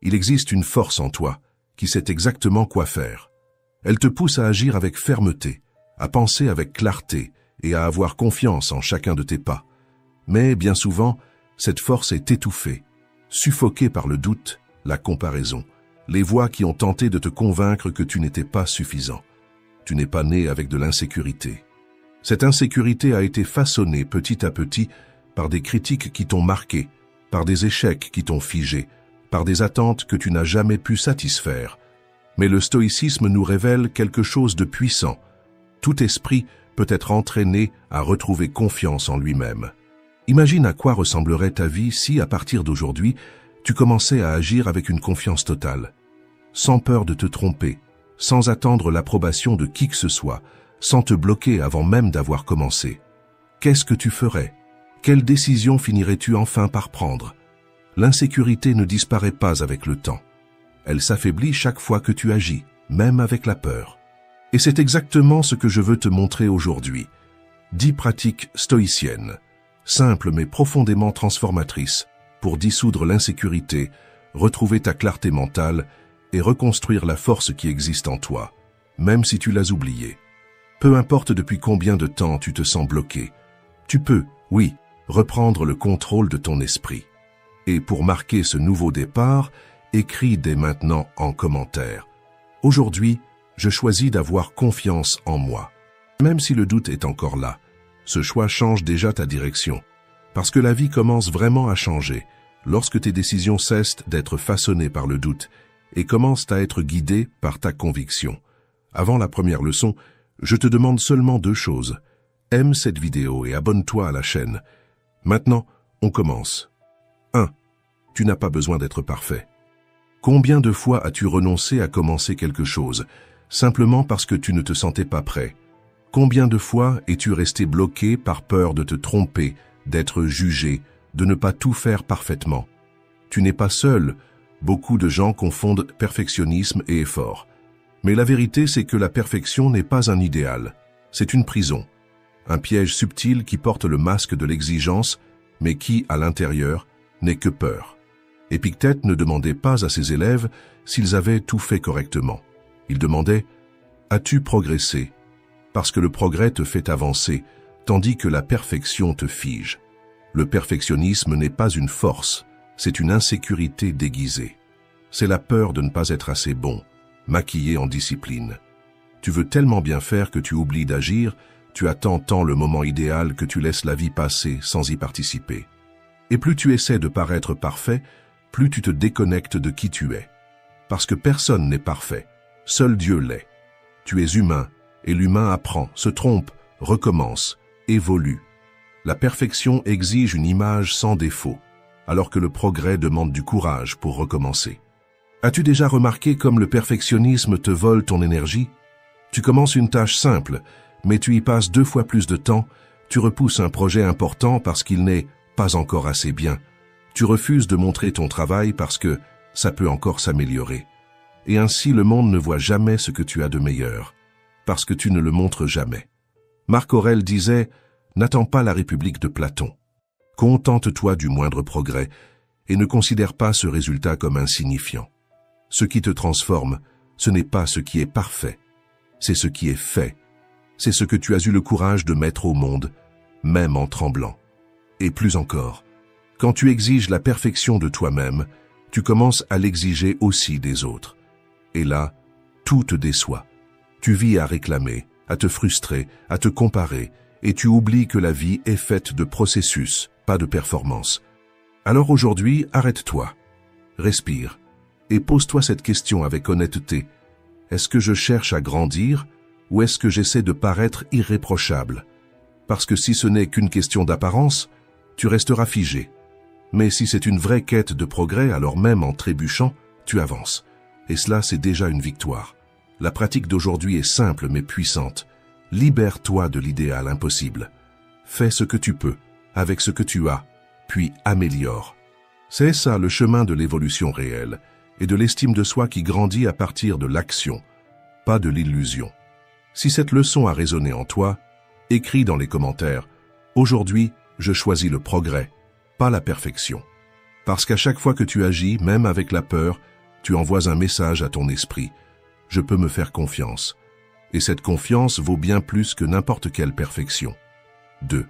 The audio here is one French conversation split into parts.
Il existe une force en toi qui sait exactement quoi faire. Elle te pousse à agir avec fermeté, à penser avec clarté et à avoir confiance en chacun de tes pas. Mais bien souvent, cette force est étouffée, suffoquée par le doute, la comparaison, les voix qui ont tenté de te convaincre que tu n'étais pas suffisant. Tu n'es pas né avec de l'insécurité. Cette insécurité a été façonnée petit à petit par des critiques qui t'ont marqué, par des échecs qui t'ont figé, par des attentes que tu n'as jamais pu satisfaire. Mais le stoïcisme nous révèle quelque chose de puissant. Tout esprit peut être entraîné à retrouver confiance en lui-même. Imagine à quoi ressemblerait ta vie si, à partir d'aujourd'hui, tu commençais à agir avec une confiance totale, sans peur de te tromper, sans attendre l'approbation de qui que ce soit, sans te bloquer avant même d'avoir commencé. Qu'est-ce que tu ferais? Quelle décision finirais-tu enfin par prendre? L'insécurité ne disparaît pas avec le temps. Elle s'affaiblit chaque fois que tu agis, même avec la peur. Et c'est exactement ce que je veux te montrer aujourd'hui. 10 pratiques stoïciennes, simples mais profondément transformatrices, pour dissoudre l'insécurité, retrouver ta clarté mentale et reconstruire la force qui existe en toi, même si tu l'as oubliée. Peu importe depuis combien de temps tu te sens bloqué, tu peux, oui, reprendre le contrôle de ton esprit. Et pour marquer ce nouveau départ, écris dès maintenant en commentaire. Aujourd'hui, je choisis d'avoir confiance en moi. Même si le doute est encore là, ce choix change déjà ta direction. Parce que la vie commence vraiment à changer lorsque tes décisions cessent d'être façonnées par le doute et commencent à être guidées par ta conviction. Avant la première leçon, je te demande seulement 2 choses. Aime cette vidéo et abonne-toi à la chaîne. Maintenant, on commence. 1. Tu n'as pas besoin d'être parfait. Combien de fois as-tu renoncé à commencer quelque chose, simplement parce que tu ne te sentais pas prêt? Combien de fois es-tu resté bloqué par peur de te tromper, d'être jugé, de ne pas tout faire parfaitement? Tu n'es pas seul. Beaucoup de gens confondent perfectionnisme et effort. Mais la vérité, c'est que la perfection n'est pas un idéal. C'est une prison. Un piège subtil qui porte le masque de l'exigence, mais qui, à l'intérieur, n'est que peur. Épictète ne demandait pas à ses élèves s'ils avaient tout fait correctement. Il demandait « As-tu progressé ?» Parce que le progrès te fait avancer, tandis que la perfection te fige. Le perfectionnisme n'est pas une force, c'est une insécurité déguisée. C'est la peur de ne pas être assez bon, maquillé en discipline. Tu veux tellement bien faire que tu oublies d'agir, tu attends tant le moment idéal que tu laisses la vie passer sans y participer. Et plus tu essaies de paraître parfait, plus tu te déconnectes de qui tu es. Parce que personne n'est parfait, seul Dieu l'est. Tu es humain, et l'humain apprend, se trompe, recommence, évolue. La perfection exige une image sans défaut, alors que le progrès demande du courage pour recommencer. As-tu déjà remarqué comme le perfectionnisme te vole ton énergie? Tu commences une tâche simple, mais tu y passes 2 fois plus de temps, tu repousses un projet important parce qu'il n'est pas encore assez bien. Tu refuses de montrer ton travail parce que ça peut encore s'améliorer. Et ainsi le monde ne voit jamais ce que tu as de meilleur, parce que tu ne le montres jamais. Marc Aurèle disait « N'attends pas la République de Platon. Contente-toi du moindre progrès et ne considère pas ce résultat comme insignifiant. Ce qui te transforme, ce n'est pas ce qui est parfait, c'est ce qui est fait. C'est ce que tu as eu le courage de mettre au monde, même en tremblant. Et plus encore, quand tu exiges la perfection de toi-même, tu commences à l'exiger aussi des autres. Et là, tout te déçoit. Tu vis à réclamer, à te frustrer, à te comparer, et tu oublies que la vie est faite de processus, pas de performance. Alors aujourd'hui, arrête-toi, respire, et pose-toi cette question avec honnêteté. Est-ce que je cherche à grandir, ou est-ce que j'essaie de paraître irréprochable? Parce que si ce n'est qu'une question d'apparence, tu resteras figé. Mais si c'est une vraie quête de progrès, alors même en trébuchant, tu avances. Et cela, c'est déjà une victoire. La pratique d'aujourd'hui est simple mais puissante. Libère-toi de l'idéal impossible. Fais ce que tu peux, avec ce que tu as, puis améliore. C'est ça le chemin de l'évolution réelle et de l'estime de soi qui grandit à partir de l'action, pas de l'illusion. Si cette leçon a résonné en toi, écris dans les commentaires « Aujourd'hui, je choisis le progrès, pas la perfection ». Parce qu'à chaque fois que tu agis, même avec la peur, tu envoies un message à ton esprit. Je peux me faire confiance. Et cette confiance vaut bien plus que n'importe quelle perfection. 2.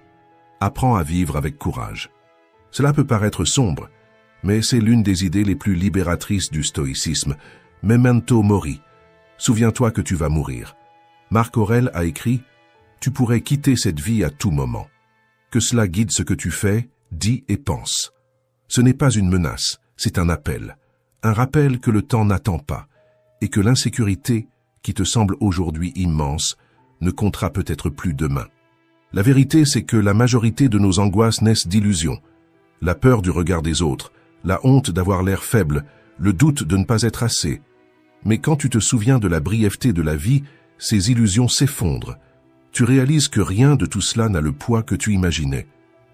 Apprends à vivre avec courage. Cela peut paraître sombre, mais c'est l'une des idées les plus libératrices du stoïcisme. Memento mori. Souviens-toi que tu vas mourir. Marc Aurèle a écrit « Tu pourrais quitter cette vie à tout moment. Que cela guide ce que tu fais, dis et pense. » Ce n'est pas une menace, c'est un appel. Un rappel que le temps n'attend pas et que l'insécurité, qui te semble aujourd'hui immense, ne comptera peut-être plus demain. La vérité, c'est que la majorité de nos angoisses naissent d'illusions. La peur du regard des autres, la honte d'avoir l'air faible, le doute de ne pas être assez. Mais quand tu te souviens de la brièveté de la vie, ces illusions s'effondrent. Tu réalises que rien de tout cela n'a le poids que tu imaginais.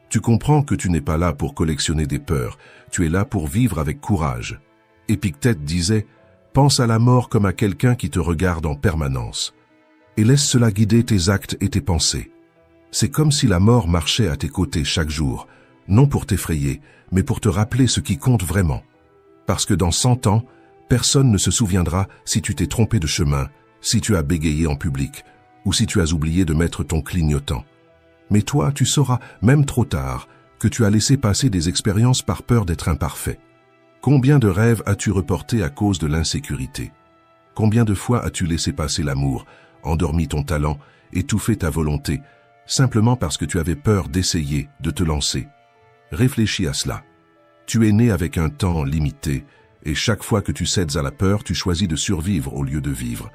Tu comprends que tu n'es pas là pour collectionner des peurs, tu es là pour vivre avec courage. Épictète disait « Pense à la mort comme à quelqu'un qui te regarde en permanence. Et laisse cela guider tes actes et tes pensées. C'est comme si la mort marchait à tes côtés chaque jour, non pour t'effrayer, mais pour te rappeler ce qui compte vraiment. Parce que dans 100 ans, personne ne se souviendra si tu t'es trompé de chemin, si tu as bégayé en public, ou si tu as oublié de mettre ton clignotant. Mais toi, tu sauras, même trop tard, que tu as laissé passer des expériences par peur d'être imparfait. Combien de rêves as-tu reportés à cause de l'insécurité? Combien de fois as-tu laissé passer l'amour, endormi ton talent, étouffé ta volonté, simplement parce que tu avais peur d'essayer, de te lancer? Réfléchis à cela. Tu es né avec un temps limité, et chaque fois que tu cèdes à la peur, tu choisis de survivre au lieu de vivre.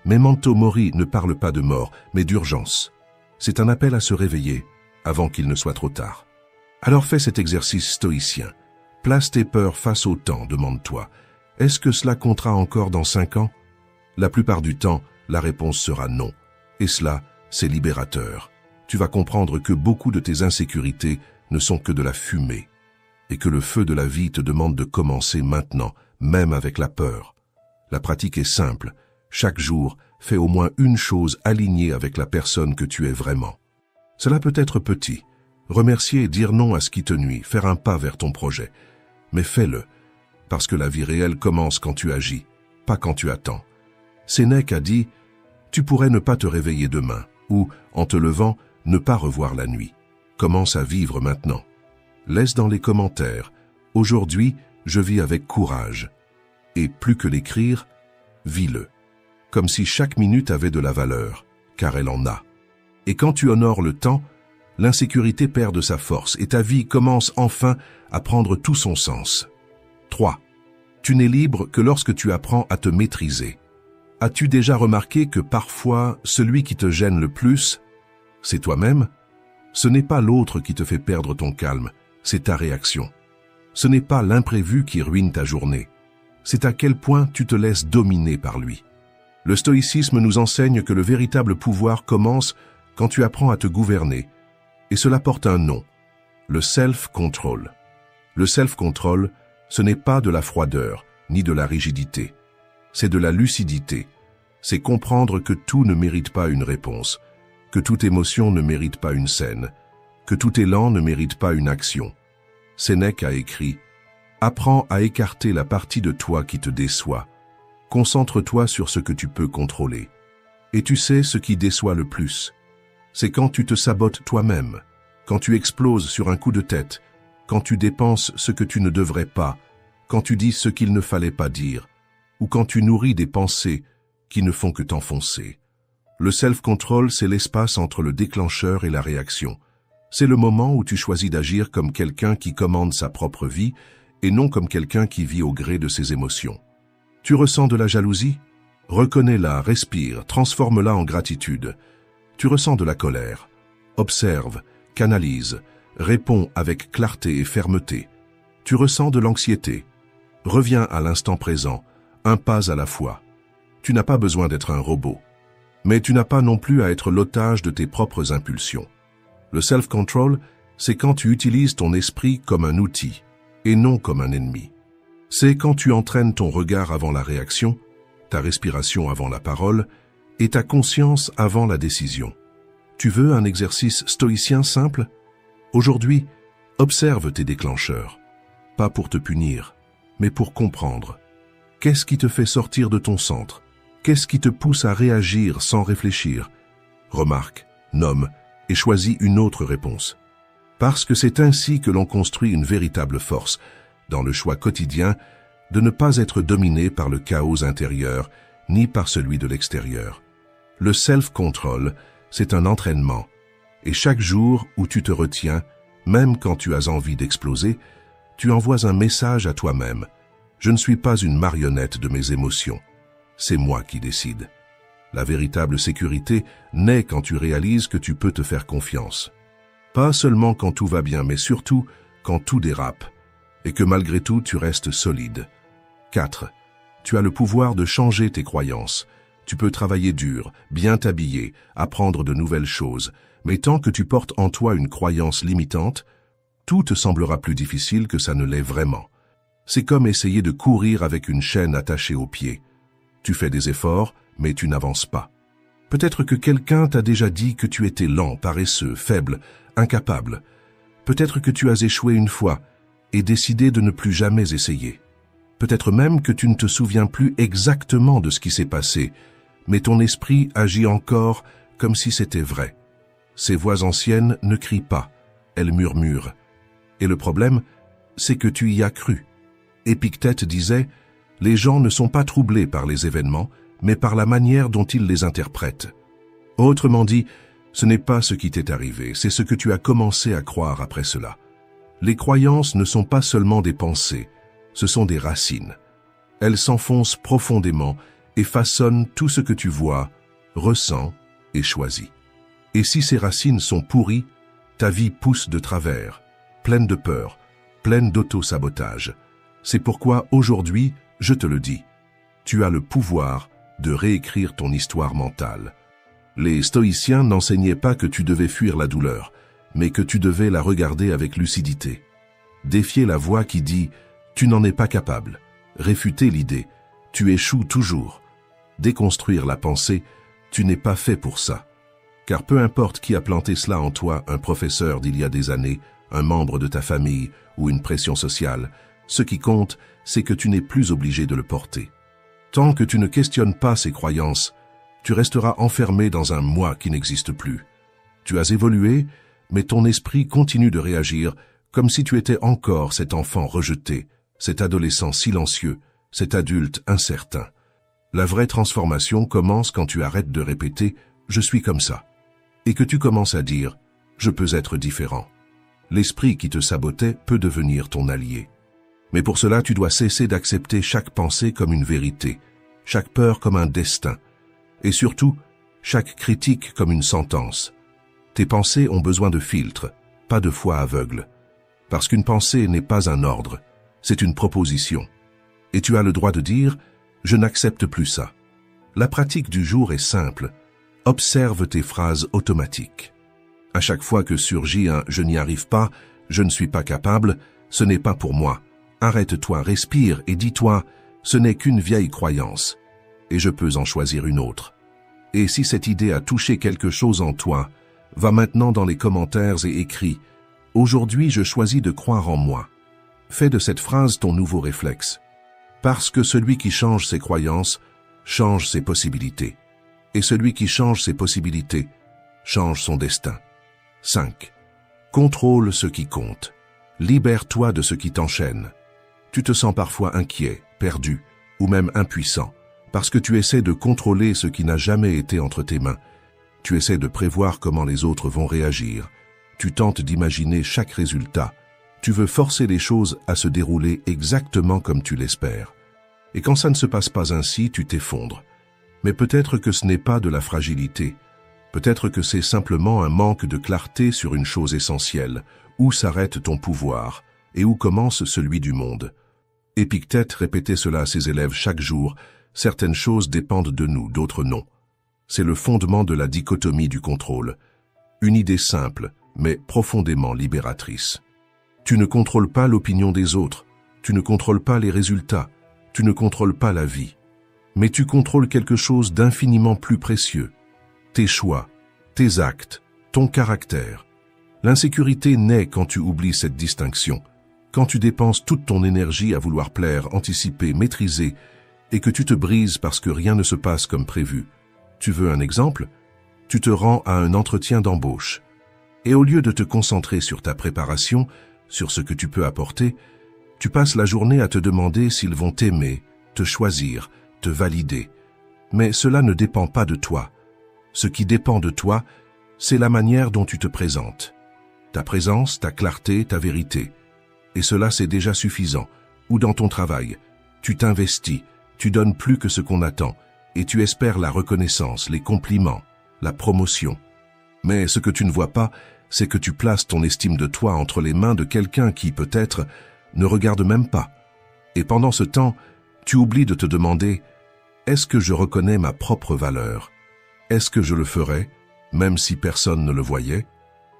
Memento mori ne parle pas de mort, mais d'urgence. C'est un appel à se réveiller, avant qu'il ne soit trop tard. Alors fais cet exercice stoïcien. Place tes peurs face au temps, demande-toi. Est-ce que cela comptera encore dans 5 ans? La plupart du temps, la réponse sera non. Et cela, c'est libérateur. Tu vas comprendre que beaucoup de tes insécurités ne sont que de la fumée, et que le feu de la vie te demande de commencer maintenant, même avec la peur. La pratique est simple. Chaque jour, fais au moins une chose alignée avec la personne que tu es vraiment. Cela peut être petit. Remercier et dire non à ce qui te nuit, faire un pas vers ton projet. Mais fais-le, parce que la vie réelle commence quand tu agis, pas quand tu attends. Sénèque a dit « Tu pourrais ne pas te réveiller demain » ou, en te levant, ne pas revoir la nuit. Commence à vivre maintenant. Laisse dans les commentaires « Aujourd'hui, je vis avec courage » et plus que l'écrire, vis-le. Comme si chaque minute avait de la valeur, car elle en a. Et quand tu honores le temps, l'insécurité perd de sa force et ta vie commence enfin à prendre tout son sens. 3. Tu n'es libre que lorsque tu apprends à te maîtriser. As-tu déjà remarqué que parfois, celui qui te gêne le plus, c'est toi-même? Ce n'est pas l'autre qui te fait perdre ton calme, c'est ta réaction. Ce n'est pas l'imprévu qui ruine ta journée, c'est à quel point tu te laisses dominer par lui. Le stoïcisme nous enseigne que le véritable pouvoir commence quand tu apprends à te gouverner, et cela porte un nom, le self-control. Le self-control, ce n'est pas de la froideur, ni de la rigidité. C'est de la lucidité. C'est comprendre que tout ne mérite pas une réponse, que toute émotion ne mérite pas une scène, que tout élan ne mérite pas une action. Sénèque a écrit « Apprends à écarter la partie de toi qui te déçoit. Concentre-toi sur ce que tu peux contrôler. Et tu sais ce qui déçoit le plus. C'est quand tu te sabotes toi-même, quand tu exploses sur un coup de tête, quand tu dépenses ce que tu ne devrais pas, quand tu dis ce qu'il ne fallait pas dire, ou quand tu nourris des pensées qui ne font que t'enfoncer. Le self-control, c'est l'espace entre le déclencheur et la réaction. C'est le moment où tu choisis d'agir comme quelqu'un qui commande sa propre vie et non comme quelqu'un qui vit au gré de ses émotions. Tu ressens de la jalousie? Reconnais-la, respire, transforme-la en gratitude. Tu ressens de la colère? Observe, canalise, réponds avec clarté et fermeté. Tu ressens de l'anxiété? Reviens à l'instant présent, un pas à la fois. Tu n'as pas besoin d'être un robot. Mais tu n'as pas non plus à être l'otage de tes propres impulsions. Le self-control, c'est quand tu utilises ton esprit comme un outil, et non comme un ennemi. C'est quand tu entraînes ton regard avant la réaction, ta respiration avant la parole, et ta conscience avant la décision. Tu veux un exercice stoïcien simple? Aujourd'hui, observe tes déclencheurs. pas pour te punir, mais pour comprendre. Qu'est-ce qui te fait sortir de ton centre? Qu'est-ce qui te pousse à réagir sans réfléchir? Remarque, nomme et choisis une autre réponse. Parce que c'est ainsi que l'on construit une véritable force, dans le choix quotidien, de ne pas être dominé par le chaos intérieur, ni par celui de l'extérieur. Le self-control, c'est un entraînement, et chaque jour où tu te retiens, même quand tu as envie d'exploser, tu envoies un message à toi-même. Je ne suis pas une marionnette de mes émotions. C'est moi qui décide. La véritable sécurité naît quand tu réalises que tu peux te faire confiance. Pas seulement quand tout va bien, mais surtout quand tout dérape, et que malgré tout tu restes solide. 4. Tu as le pouvoir de changer tes croyances. Tu peux travailler dur, bien t'habiller, apprendre de nouvelles choses, mais tant que tu portes en toi une croyance limitante, tout te semblera plus difficile que ça ne l'est vraiment. C'est comme essayer de courir avec une chaîne attachée aux pieds. Tu fais des efforts, mais tu n'avances pas. Peut-être que quelqu'un t'a déjà dit que tu étais lent, paresseux, faible, incapable. Peut-être que tu as échoué une fois et décidé de ne plus jamais essayer. Peut-être même que tu ne te souviens plus exactement de ce qui s'est passé, mais ton esprit agit encore comme si c'était vrai. Ces voix anciennes ne crient pas, elles murmurent. Et le problème, c'est que tu y as cru. Épictète disait « Les gens ne sont pas troublés par les événements, mais par la manière dont ils les interprètent. » Autrement dit, ce n'est pas ce qui t'est arrivé, c'est ce que tu as commencé à croire après cela. Les croyances ne sont pas seulement des pensées, ce sont des racines. Elles s'enfoncent profondément et façonnent tout ce que tu vois, ressens et choisis. Et si ces racines sont pourries, ta vie pousse de travers, pleine de peur, pleine d'auto-sabotage. C'est pourquoi aujourd'hui, je te le dis, tu as le pouvoir de réécrire ton histoire mentale. Les stoïciens n'enseignaient pas que tu devais fuir la douleur, mais que tu devais la regarder avec lucidité. Défier la voix qui dit « tu n'en es pas capable », réfuter l'idée « tu échoues toujours », déconstruire la pensée « tu n'es pas fait pour ça ». Car peu importe qui a planté cela en toi, un professeur d'il y a des années, un membre de ta famille ou une pression sociale, ce qui compte, c'est que tu n'es plus obligé de le porter. Tant que tu ne questionnes pas ces croyances, tu resteras enfermé dans un moi qui n'existe plus. Tu as évolué, mais ton esprit continue de réagir comme si tu étais encore cet enfant rejeté, cet adolescent silencieux, cet adulte incertain. La vraie transformation commence quand tu arrêtes de répéter « je suis comme ça » et que tu commences à dire « je peux être différent ». L'esprit qui te sabotait peut devenir ton allié. Mais pour cela, tu dois cesser d'accepter chaque pensée comme une vérité, chaque peur comme un destin, et surtout, chaque critique comme une sentence. Tes pensées ont besoin de filtres, pas de foi aveugle. Parce qu'une pensée n'est pas un ordre, c'est une proposition. Et tu as le droit de dire « je n'accepte plus ça ». La pratique du jour est simple. Observe tes phrases automatiques. À chaque fois que surgit un « je n'y arrive pas »,« je ne suis pas capable »,« ce n'est pas pour moi », arrête-toi, respire et dis-toi « ce n'est qu'une vieille croyance et je peux en choisir une autre ». Et si cette idée a touché quelque chose en toi, va maintenant dans les commentaires et écris « Aujourd'hui, je choisis de croire en moi ». Fais de cette phrase ton nouveau réflexe. Parce que celui qui change ses croyances change ses possibilités. Et celui qui change ses possibilités change son destin. 5. Contrôle ce qui compte. Libère-toi de ce qui t'enchaîne. Tu te sens parfois inquiet, perdu ou même impuissant parce que tu essaies de contrôler ce qui n'a jamais été entre tes mains. Tu essaies de prévoir comment les autres vont réagir. Tu tentes d'imaginer chaque résultat. Tu veux forcer les choses à se dérouler exactement comme tu l'espères. Et quand ça ne se passe pas ainsi, tu t'effondres. Mais peut-être que ce n'est pas de la fragilité. Peut-être que c'est simplement un manque de clarté sur une chose essentielle. Où s'arrête ton pouvoir et où commence celui du monde? Épictète répétait cela à ses élèves chaque jour. Certaines choses dépendent de nous, d'autres non. C'est le fondement de la dichotomie du contrôle. Une idée simple, mais profondément libératrice. Tu ne contrôles pas l'opinion des autres, tu ne contrôles pas les résultats, tu ne contrôles pas la vie. Mais tu contrôles quelque chose d'infiniment plus précieux. Tes choix, tes actes, ton caractère. L'insécurité naît quand tu oublies cette distinction, Quand tu dépenses toute ton énergie à vouloir plaire, anticiper, maîtriser, et que tu te brises parce que rien ne se passe comme prévu. Tu veux un exemple? Tu te rends à un entretien d'embauche. Et au lieu de te concentrer sur ta préparation, sur ce que tu peux apporter, tu passes la journée à te demander s'ils vont t'aimer, te choisir, te valider. Mais cela ne dépend pas de toi. Ce qui dépend de toi, c'est la manière dont tu te présentes. Ta présence, ta clarté, ta vérité. Et cela, c'est déjà suffisant. Ou dans ton travail, tu t'investis, tu donnes plus que ce qu'on attend, et tu espères la reconnaissance, les compliments, la promotion. Mais ce que tu ne vois pas, c'est que tu places ton estime de toi entre les mains de quelqu'un qui, peut-être, ne regarde même pas. Et pendant ce temps, tu oublies de te demander « Est-ce que je reconnais ma propre valeur? Est-ce que je le ferais, même si personne ne le voyait ?»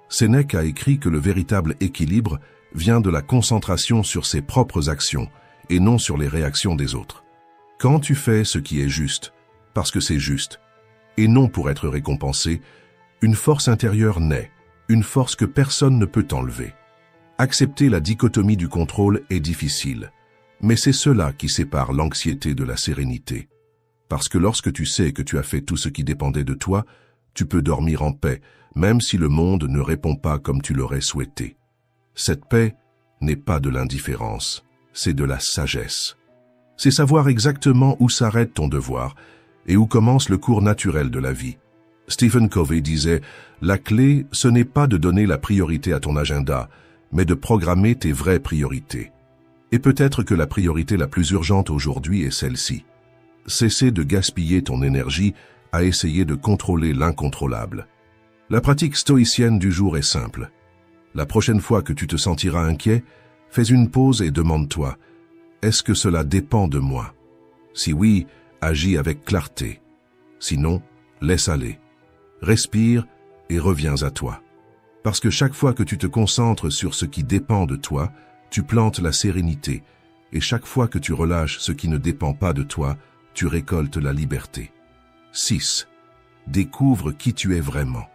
Sénèque a écrit que le véritable équilibre vient de la concentration sur ses propres actions et non sur les réactions des autres. Quand tu fais ce qui est juste, parce que c'est juste, et non pour être récompensé, une force intérieure naît, une force que personne ne peut enlever. Accepter la dichotomie du contrôle est difficile, mais c'est cela qui sépare l'anxiété de la sérénité. Parce que lorsque tu sais que tu as fait tout ce qui dépendait de toi, tu peux dormir en paix, même si le monde ne répond pas comme tu l'aurais souhaité. Cette paix n'est pas de l'indifférence, c'est de la sagesse. C'est savoir exactement où s'arrête ton devoir et où commence le cours naturel de la vie. Stephen Covey disait « La clé, ce n'est pas de donner la priorité à ton agenda, mais de programmer tes vraies priorités. » Et peut-être que la priorité la plus urgente aujourd'hui est celle-ci. Cesser de gaspiller ton énergie à essayer de contrôler l'incontrôlable. La pratique stoïcienne du jour est simple. La prochaine fois que tu te sentiras inquiet, fais une pause et demande-toi « Est-ce que cela dépend de moi ?» Si oui, agis avec clarté. Sinon, laisse aller. Respire et reviens à toi. Parce que chaque fois que tu te concentres sur ce qui dépend de toi, tu plantes la sérénité. Et chaque fois que tu relâches ce qui ne dépend pas de toi, tu récoltes la liberté. 6. Découvre qui tu es vraiment.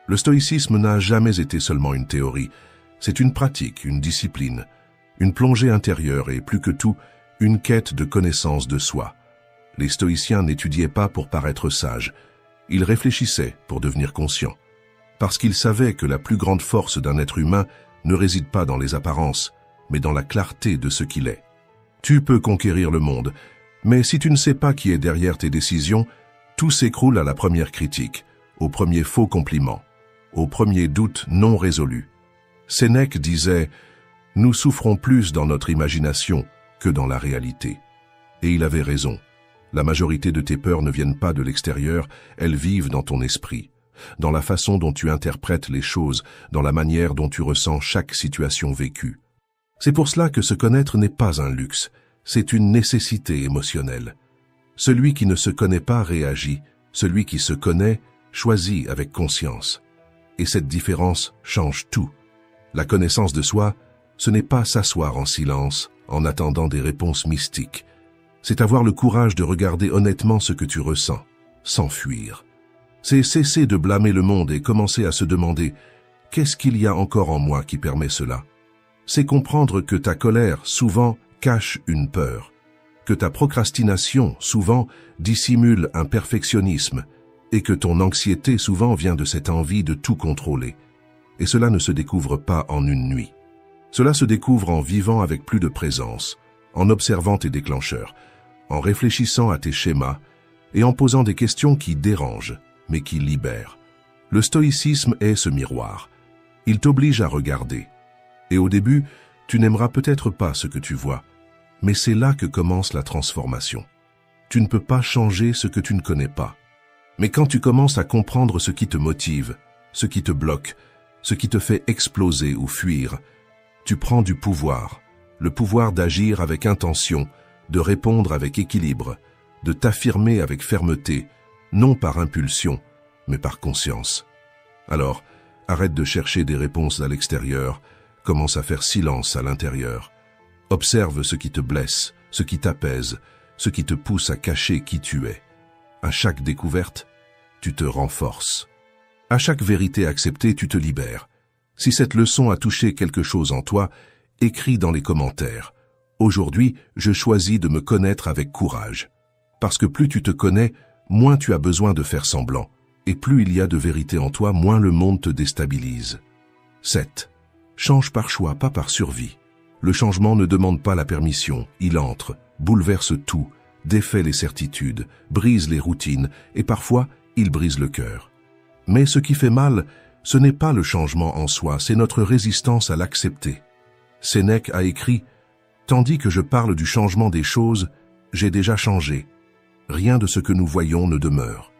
Le stoïcisme n'a jamais été seulement une théorie. C'est une pratique, une discipline, une plongée intérieure et, plus que tout, une quête de connaissance de soi. Les stoïciens n'étudiaient pas pour paraître sages. Ils réfléchissaient pour devenir conscients. Parce qu'ils savaient que la plus grande force d'un être humain ne réside pas dans les apparences, mais dans la clarté de ce qu'il est. Tu peux conquérir le monde, mais si tu ne sais pas qui est derrière tes décisions, tout s'écroule à la première critique, au premier faux compliment, au premier doute non résolu. Sénèque disait « Nous souffrons plus dans notre imagination que dans la réalité. » Et il avait raison. La majorité de tes peurs ne viennent pas de l'extérieur, elles vivent dans ton esprit, dans la façon dont tu interprètes les choses, dans la manière dont tu ressens chaque situation vécue. C'est pour cela que se connaître n'est pas un luxe, c'est une nécessité émotionnelle. Celui qui ne se connaît pas réagit, celui qui se connaît choisit avec conscience. Et cette différence change tout. La connaissance de soi, ce n'est pas s'asseoir en silence, en attendant des réponses mystiques. C'est avoir le courage de regarder honnêtement ce que tu ressens, sans fuir. C'est cesser de blâmer le monde et commencer à se demander « Qu'est-ce qu'il y a encore en moi qui permet cela ?» C'est comprendre que ta colère, souvent, cache une peur, que ta procrastination, souvent, dissimule un perfectionnisme, et que ton anxiété, souvent, vient de cette envie de tout contrôler. Et cela ne se découvre pas en une nuit. Cela se découvre en vivant avec plus de présence, en observant tes déclencheurs, en réfléchissant à tes schémas et en posant des questions qui dérangent, mais qui libèrent. Le stoïcisme est ce miroir. Il t'oblige à regarder. Et au début, tu n'aimeras peut-être pas ce que tu vois, mais c'est là que commence la transformation. Tu ne peux pas changer ce que tu ne connais pas. Mais quand tu commences à comprendre ce qui te motive, ce qui te bloque, ce qui te fait exploser ou fuir, tu prends du pouvoir, le pouvoir d'agir avec intention, de répondre avec équilibre, de t'affirmer avec fermeté, non par impulsion, mais par conscience. Alors, arrête de chercher des réponses à l'extérieur, commence à faire silence à l'intérieur. Observe ce qui te blesse, ce qui t'apaise, ce qui te pousse à cacher qui tu es. À chaque découverte, tu te renforces. À chaque vérité acceptée, tu te libères. Si cette leçon a touché quelque chose en toi, écris dans les commentaires. Aujourd'hui, je choisis de me connaître avec courage. Parce que plus tu te connais, moins tu as besoin de faire semblant. Et plus il y a de vérité en toi, moins le monde te déstabilise. 7. Change par choix, pas par survie. Le changement ne demande pas la permission, il entre, bouleverse tout, défait les certitudes, brise les routines et parfois, il brise le cœur. Mais ce qui fait mal, ce n'est pas le changement en soi, c'est notre résistance à l'accepter. Sénèque a écrit « Tandis que je parle du changement des choses, j'ai déjà changé. Rien de ce que nous voyons ne demeure. »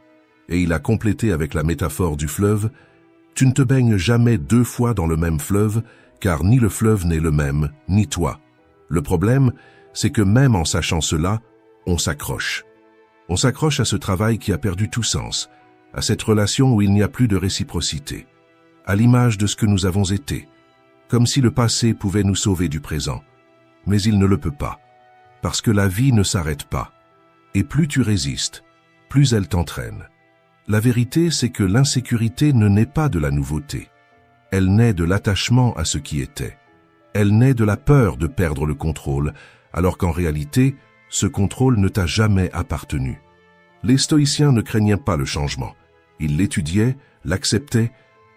Et il a complété avec la métaphore du fleuve « Tu ne te baignes jamais 2 fois dans le même fleuve, car ni le fleuve n'est le même, ni toi. Le problème, c'est que même en sachant cela, on s'accroche. On s'accroche à ce travail qui a perdu tout sens, à cette relation où il n'y a plus de réciprocité, à l'image de ce que nous avons été, comme si le passé pouvait nous sauver du présent. Mais il ne le peut pas, parce que la vie ne s'arrête pas. Et plus tu résistes, plus elle t'entraîne. La vérité, c'est que l'insécurité ne naît pas de la nouveauté. Elle naît de l'attachement à ce qui était. Elle naît de la peur de perdre le contrôle, alors qu'en réalité, ce contrôle ne t'a jamais appartenu. Les stoïciens ne craignaient pas le changement. Ils l'étudiaient, l'acceptaient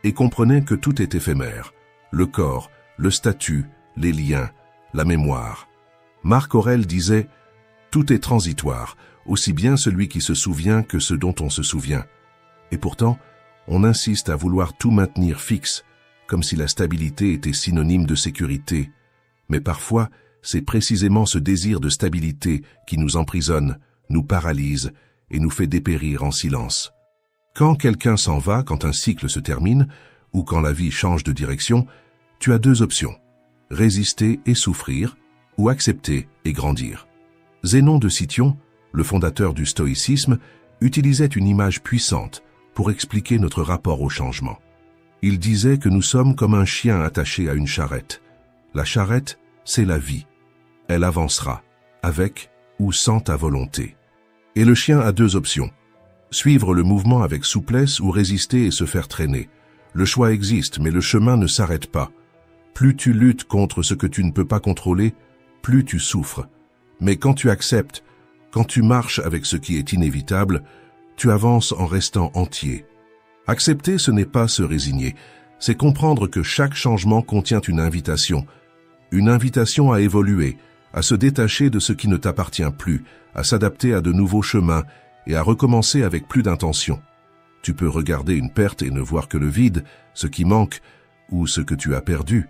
et comprenaient que tout est éphémère. Le corps, le statut, les liens, la mémoire. Marc Aurèle disait « Tout est transitoire, aussi bien celui qui se souvient que ce dont on se souvient. » Et pourtant, on insiste à vouloir tout maintenir fixe, comme si la stabilité était synonyme de sécurité. Mais parfois, c'est précisément ce désir de stabilité qui nous emprisonne, nous paralyse et nous fait dépérir en silence. Quand quelqu'un s'en va, quand un cycle se termine, ou quand la vie change de direction, tu as 2 options, résister et souffrir, ou accepter et grandir. Zénon de Cityon, le fondateur du stoïcisme, utilisait une image puissante pour expliquer notre rapport au changement. Il disait que nous sommes comme un chien attaché à une charrette. La charrette, c'est la vie. Elle avancera, avec ou sans ta volonté. Et le chien a 2 options. Suivre le mouvement avec souplesse ou résister et se faire traîner. Le choix existe, mais le chemin ne s'arrête pas. Plus tu luttes contre ce que tu ne peux pas contrôler, plus tu souffres. Mais quand tu acceptes, quand tu marches avec ce qui est inévitable, tu avances en restant entier. Accepter, ce n'est pas se résigner, c'est comprendre que chaque changement contient une invitation à évoluer, à se détacher de ce qui ne t'appartient plus, à s'adapter à de nouveaux chemins et à recommencer avec plus d'intention. Tu peux regarder une perte et ne voir que le vide, ce qui manque ou ce que tu as perdu,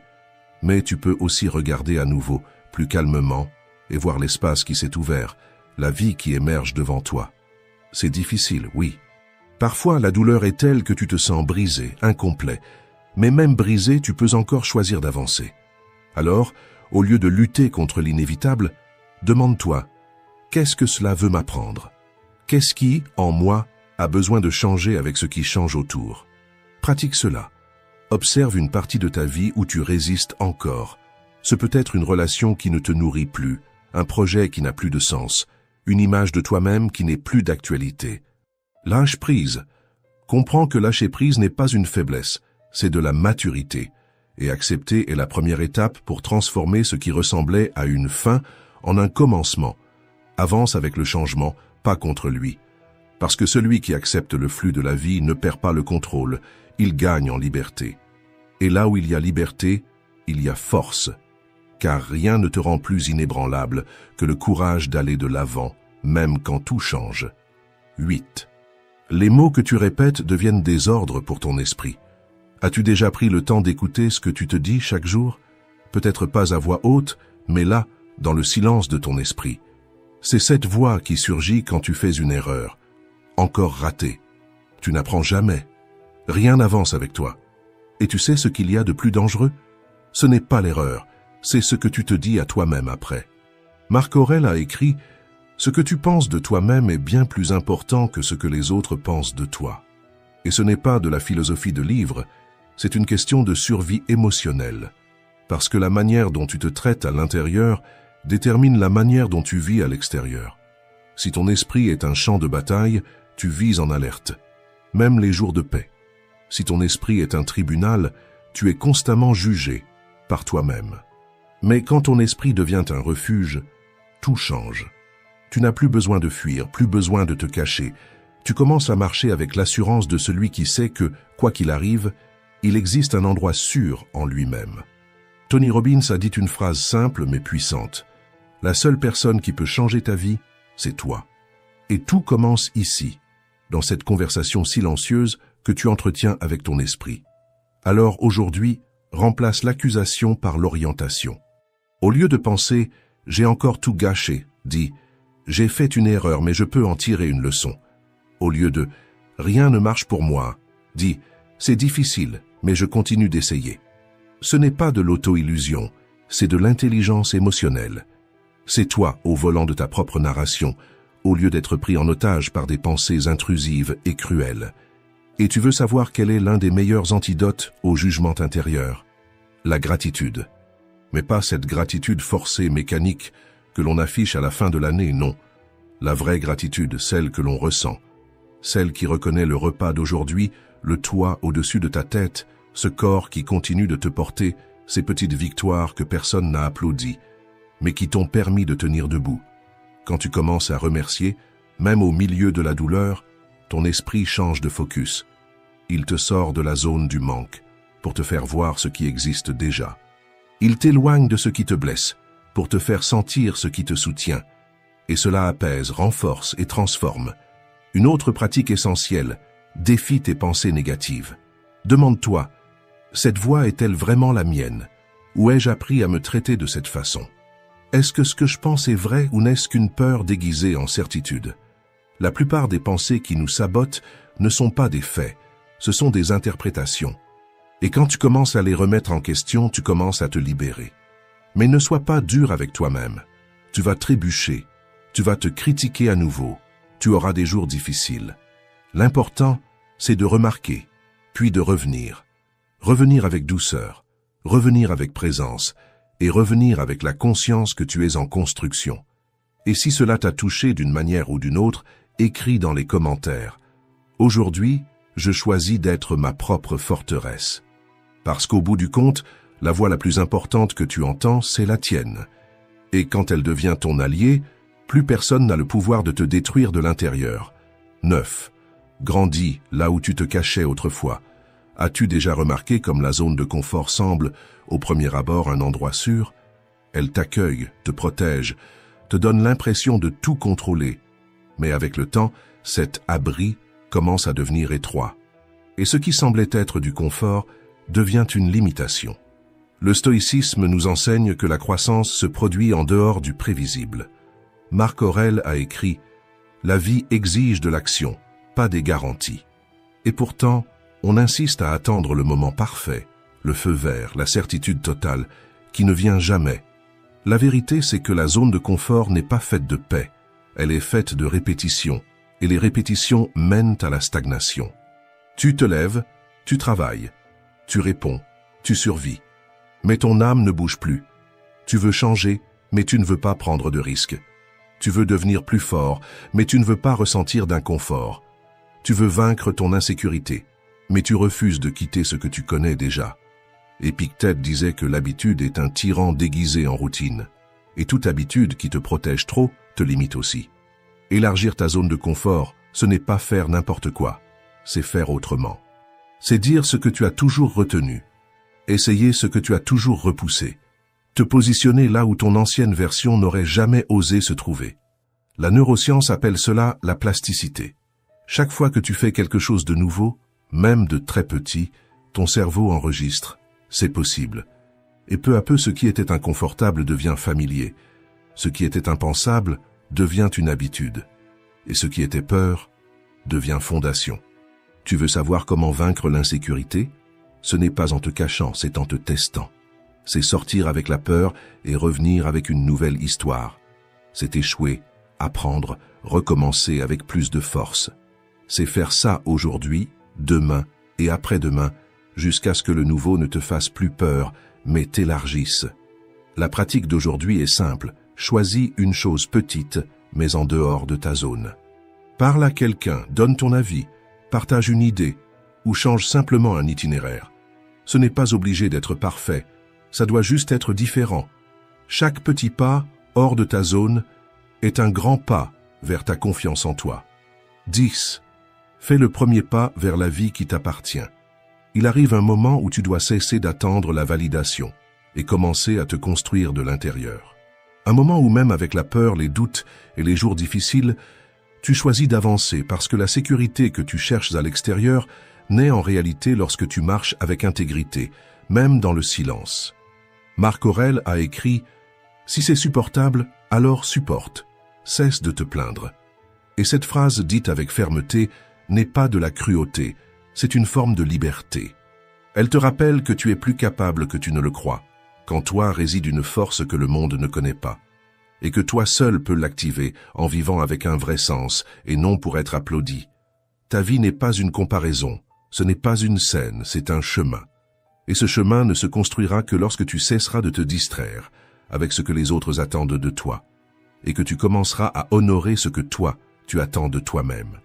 mais tu peux aussi regarder à nouveau, plus calmement, et voir l'espace qui s'est ouvert, la vie qui émerge devant toi. C'est difficile, oui. Parfois, la douleur est telle que tu te sens brisé, incomplet, mais même brisé, tu peux encore choisir d'avancer. Alors, au lieu de lutter contre l'inévitable, demande-toi, qu'est-ce que cela veut m'apprendre? Qu'est-ce qui, en moi, a besoin de changer avec ce qui change autour? Pratique cela. Observe une partie de ta vie où tu résistes encore. Ce peut être une relation qui ne te nourrit plus, un projet qui n'a plus de sens, une image de toi-même qui n'est plus d'actualité. Lâche prise. Comprends que lâcher prise n'est pas une faiblesse, c'est de la maturité. Et accepter est la première étape pour transformer ce qui ressemblait à une fin en un commencement. Avance avec le changement, pas contre lui. Parce que celui qui accepte le flux de la vie ne perd pas le contrôle, il gagne en liberté. Et là où il y a liberté, il y a force. Car rien ne te rend plus inébranlable que le courage d'aller de l'avant, même quand tout change. 8. Les mots que tu répètes deviennent des ordres pour ton esprit. As-tu déjà pris le temps d'écouter ce que tu te dis chaque jour? Peut-être pas à voix haute, mais là, dans le silence de ton esprit. C'est cette voix qui surgit quand tu fais une erreur. Encore ratée. Tu n'apprends jamais. Rien n'avance avec toi. Et tu sais ce qu'il y a de plus dangereux? Ce n'est pas l'erreur, c'est ce que tu te dis à toi-même après. Marc Aurèle a écrit « Ce que tu penses de toi-même est bien plus important que ce que les autres pensent de toi. » Et ce n'est pas de la philosophie de livre, c'est une question de survie émotionnelle. Parce que la manière dont tu te traites à l'intérieur détermine la manière dont tu vis à l'extérieur. Si ton esprit est un champ de bataille, tu vis en alerte, même les jours de paix. Si ton esprit est un tribunal, tu es constamment jugé par toi-même. Mais quand ton esprit devient un refuge, tout change. Tu n'as plus besoin de fuir, plus besoin de te cacher. Tu commences à marcher avec l'assurance de celui qui sait que, quoi qu'il arrive, il existe un endroit sûr en lui-même. Tony Robbins a dit une phrase simple mais puissante. La seule personne qui peut changer ta vie, c'est toi. Et tout commence ici, dans cette conversation silencieuse que tu entretiens avec ton esprit. Alors aujourd'hui, remplace l'accusation par l'orientation. Au lieu de penser « j'ai encore tout gâché », dis « j'ai fait une erreur mais je peux en tirer une leçon ». Au lieu de « rien ne marche pour moi », dis « c'est difficile mais je continue d'essayer ». Ce n'est pas de l'auto-illusion, c'est de l'intelligence émotionnelle. C'est toi au volant de ta propre narration, au lieu d'être pris en otage par des pensées intrusives et cruelles. Et tu veux savoir quel est l'un des meilleurs antidotes au jugement intérieur? La gratitude. Mais pas cette gratitude forcée, mécanique, que l'on affiche à la fin de l'année, non. La vraie gratitude, celle que l'on ressent. Celle qui reconnaît le repas d'aujourd'hui, le toit au-dessus de ta tête, ce corps qui continue de te porter, ces petites victoires que personne n'a applaudies, mais qui t'ont permis de tenir debout. Quand tu commences à remercier, même au milieu de la douleur, ton esprit change de focus. Il te sort de la zone du manque, pour te faire voir ce qui existe déjà. Il t'éloigne de ce qui te blesse, pour te faire sentir ce qui te soutient. Et cela apaise, renforce et transforme. Une autre pratique essentielle, défie tes pensées négatives. Demande-toi, cette voix est-elle vraiment la mienne? Ou ai-je appris à me traiter de cette façon? Est-ce que ce que je pense est vrai ou n'est-ce qu'une peur déguisée en certitude? La plupart des pensées qui nous sabotent ne sont pas des faits, ce sont des interprétations. Et quand tu commences à les remettre en question, tu commences à te libérer. Mais ne sois pas dur avec toi-même. Tu vas trébucher, tu vas te critiquer à nouveau, tu auras des jours difficiles. L'important, c'est de remarquer, puis de revenir. Revenir avec douceur, revenir avec présence, et revenir avec la conscience que tu es en construction. Et si cela t'a touché d'une manière ou d'une autre, écris dans les commentaires. Aujourd'hui, je choisis d'être ma propre forteresse. Parce qu'au bout du compte, la voix la plus importante que tu entends, c'est la tienne. Et quand elle devient ton allié, plus personne n'a le pouvoir de te détruire de l'intérieur. 9. Grandis là où tu te cachais autrefois. As-tu déjà remarqué comme la zone de confort semble, au premier abord, un endroit sûr? Elle t'accueille, te protège, te donne l'impression de tout contrôler. Mais avec le temps, cet abri commence à devenir étroit. Et ce qui semblait être du confort devient une limitation. Le stoïcisme nous enseigne que la croissance se produit en dehors du prévisible. Marc Aurèle a écrit « La vie exige de l'action, pas des garanties ». Et pourtant, on insiste à attendre le moment parfait, le feu vert, la certitude totale, qui ne vient jamais. La vérité, c'est que la zone de confort n'est pas faite de paix, elle est faite de répétitions, et les répétitions mènent à la stagnation. Tu te lèves, tu travailles, tu réponds, tu survis, mais ton âme ne bouge plus. Tu veux changer, mais tu ne veux pas prendre de risques. Tu veux devenir plus fort, mais tu ne veux pas ressentir d'inconfort. Tu veux vaincre ton insécurité, mais tu refuses de quitter ce que tu connais déjà. Épictète disait que l'habitude est un tyran déguisé en routine. Et toute habitude qui te protège trop te limite aussi. Élargir ta zone de confort, ce n'est pas faire n'importe quoi, c'est faire autrement. C'est dire ce que tu as toujours retenu, essayer ce que tu as toujours repoussé, te positionner là où ton ancienne version n'aurait jamais osé se trouver. La neuroscience appelle cela la plasticité. Chaque fois que tu fais quelque chose de nouveau, même de très petit, ton cerveau enregistre. C'est possible. Et peu à peu, ce qui était inconfortable devient familier. Ce qui était impensable devient une habitude. Et ce qui était peur devient fondation. Tu veux savoir comment vaincre l'insécurité? Ce n'est pas en te cachant, c'est en te testant. C'est sortir avec la peur et revenir avec une nouvelle histoire. C'est échouer, apprendre, recommencer avec plus de force. C'est faire ça aujourd'hui, demain et après-demain, jusqu'à ce que le nouveau ne te fasse plus peur, mais t'élargisse. La pratique d'aujourd'hui est simple. Choisis une chose petite, mais en dehors de ta zone. Parle à quelqu'un, donne ton avis, partage une idée, ou change simplement un itinéraire. Ce n'est pas obligé d'être parfait, ça doit juste être différent. Chaque petit pas, hors de ta zone, est un grand pas vers ta confiance en toi. 10. Fais le premier pas vers la vie qui t'appartient. Il arrive un moment où tu dois cesser d'attendre la validation et commencer à te construire de l'intérieur. Un moment où même avec la peur, les doutes et les jours difficiles, tu choisis d'avancer parce que la sécurité que tu cherches à l'extérieur naît en réalité lorsque tu marches avec intégrité, même dans le silence. Marc Aurèle a écrit « Si c'est supportable, alors supporte. Cesse de te plaindre. » Et cette phrase dite avec fermeté n'est pas de la cruauté, c'est une forme de liberté. Elle te rappelle que tu es plus capable que tu ne le crois, qu'en toi réside une force que le monde ne connaît pas, et que toi seul peux l'activer en vivant avec un vrai sens et non pour être applaudi. Ta vie n'est pas une comparaison, ce n'est pas une scène, c'est un chemin. Et ce chemin ne se construira que lorsque tu cesseras de te distraire avec ce que les autres attendent de toi, et que tu commenceras à honorer ce que toi, tu attends de toi-même.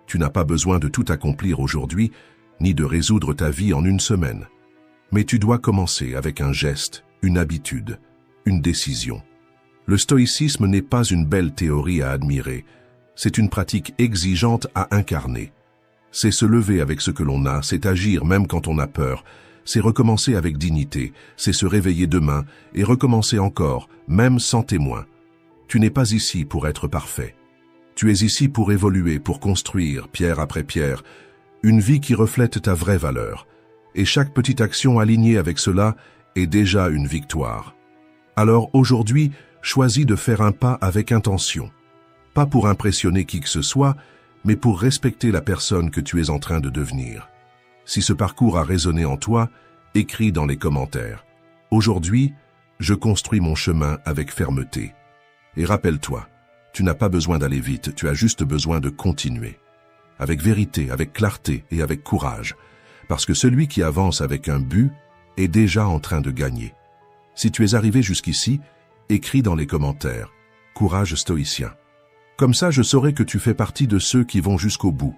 Tu n'as pas besoin de tout accomplir aujourd'hui, ni de résoudre ta vie en une semaine. Mais tu dois commencer avec un geste, une habitude, une décision. Le stoïcisme n'est pas une belle théorie à admirer, c'est une pratique exigeante à incarner. C'est se lever avec ce que l'on a, c'est agir même quand on a peur, c'est recommencer avec dignité, c'est se réveiller demain et recommencer encore, même sans témoin. Tu n'es pas ici pour être parfait. Tu es ici pour évoluer, pour construire, pierre après pierre, une vie qui reflète ta vraie valeur. Et chaque petite action alignée avec cela est déjà une victoire. Alors aujourd'hui, choisis de faire un pas avec intention. Pas pour impressionner qui que ce soit, mais pour respecter la personne que tu es en train de devenir. Si ce parcours a résonné en toi, écris dans les commentaires. Aujourd'hui, je construis mon chemin avec fermeté. Et rappelle-toi, tu n'as pas besoin d'aller vite, tu as juste besoin de continuer. Avec vérité, avec clarté et avec courage. Parce que celui qui avance avec un but est déjà en train de gagner. Si tu es arrivé jusqu'ici, écris dans les commentaires « Courage stoïcien ». Comme ça, je saurai que tu fais partie de ceux qui vont jusqu'au bout.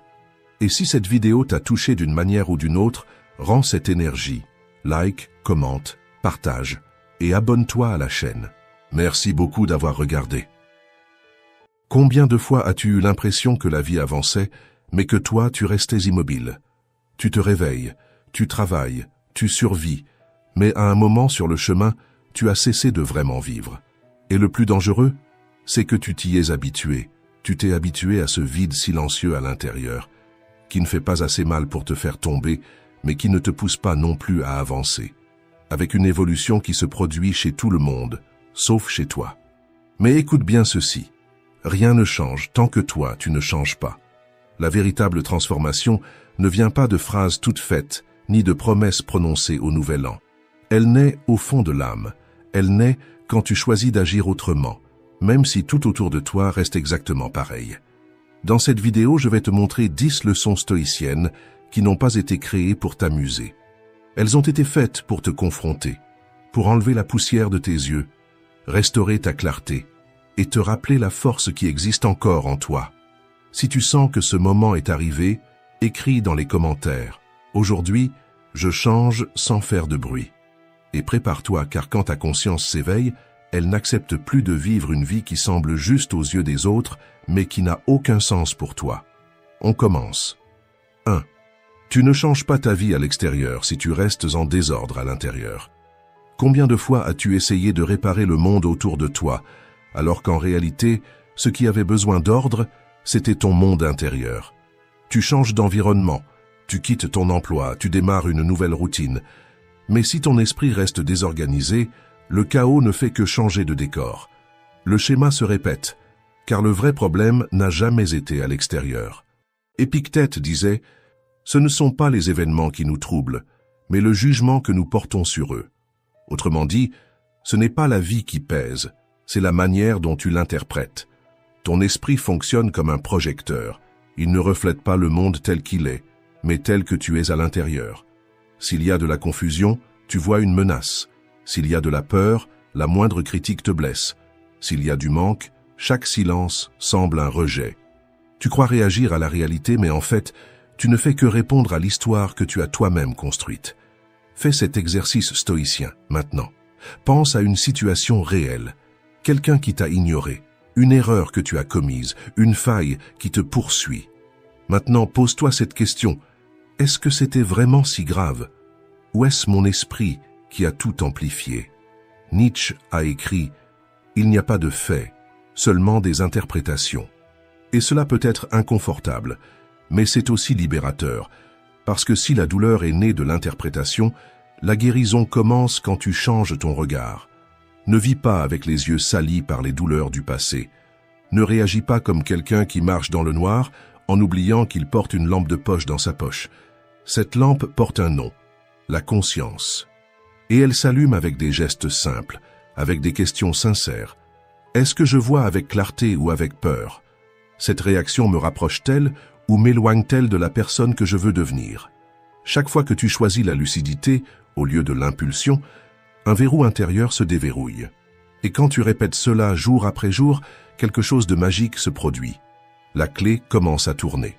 Et si cette vidéo t'a touché d'une manière ou d'une autre, rends cette énergie. Like, commente, partage et abonne-toi à la chaîne. Merci beaucoup d'avoir regardé. Combien de fois as-tu eu l'impression que la vie avançait, mais que toi, tu restais immobile? Tu te réveilles, tu travailles, tu survis, mais à un moment sur le chemin, tu as cessé de vraiment vivre. Et le plus dangereux, c'est que tu t'y es habitué. Tu t'es habitué à ce vide silencieux à l'intérieur, qui ne fait pas assez mal pour te faire tomber, mais qui ne te pousse pas non plus à avancer, avec une évolution qui se produit chez tout le monde, sauf chez toi. Mais écoute bien ceci. Rien ne change tant que toi, tu ne changes pas. La véritable transformation ne vient pas de phrases toutes faites, ni de promesses prononcées au nouvel an. Elle naît au fond de l'âme. Elle naît quand tu choisis d'agir autrement, même si tout autour de toi reste exactement pareil. Dans cette vidéo, je vais te montrer 10 leçons stoïciennes qui n'ont pas été créées pour t'amuser. Elles ont été faites pour te confronter, pour enlever la poussière de tes yeux, restaurer ta clarté, et te rappeler la force qui existe encore en toi. Si tu sens que ce moment est arrivé, écris dans les commentaires « Aujourd'hui, je change sans faire de bruit ». Et prépare-toi car quand ta conscience s'éveille, elle n'accepte plus de vivre une vie qui semble juste aux yeux des autres, mais qui n'a aucun sens pour toi. On commence. 1. Tu ne changes pas ta vie à l'extérieur si tu restes en désordre à l'intérieur. Combien de fois as-tu essayé de réparer le monde autour de toi, alors qu'en réalité, ce qui avait besoin d'ordre, c'était ton monde intérieur. Tu changes d'environnement, tu quittes ton emploi, tu démarres une nouvelle routine. Mais si ton esprit reste désorganisé, le chaos ne fait que changer de décor. Le schéma se répète, car le vrai problème n'a jamais été à l'extérieur. Épictète disait « Ce ne sont pas les événements qui nous troublent, mais le jugement que nous portons sur eux. » Autrement dit, ce n'est pas la vie qui pèse, c'est la manière dont tu l'interprètes. Ton esprit fonctionne comme un projecteur. Il ne reflète pas le monde tel qu'il est, mais tel que tu es à l'intérieur. S'il y a de la confusion, tu vois une menace. S'il y a de la peur, la moindre critique te blesse. S'il y a du manque, chaque silence semble un rejet. Tu crois réagir à la réalité, mais en fait, tu ne fais que répondre à l'histoire que tu as toi-même construite. Fais cet exercice stoïcien, maintenant. Pense à une situation réelle, quelqu'un qui t'a ignoré, une erreur que tu as commise, une faille qui te poursuit. Maintenant, pose-toi cette question. Est-ce que c'était vraiment si grave? Ou est-ce mon esprit qui a tout amplifié? Nietzsche a écrit « Il n'y a pas de faits, seulement des interprétations ». Et cela peut être inconfortable, mais c'est aussi libérateur, parce que si la douleur est née de l'interprétation, la guérison commence quand tu changes ton regard. Ne vis pas avec les yeux salis par les douleurs du passé. Ne réagis pas comme quelqu'un qui marche dans le noir en oubliant qu'il porte une lampe de poche dans sa poche. Cette lampe porte un nom, la conscience. Et elle s'allume avec des gestes simples, avec des questions sincères. Est-ce que je vois avec clarté ou avec peur? Cette réaction me rapproche-t-elle ou m'éloigne-t-elle de la personne que je veux devenir? Chaque fois que tu choisis la lucidité au lieu de l'impulsion, un verrou intérieur se déverrouille. Et quand tu répètes cela jour après jour, quelque chose de magique se produit. La clé commence à tourner.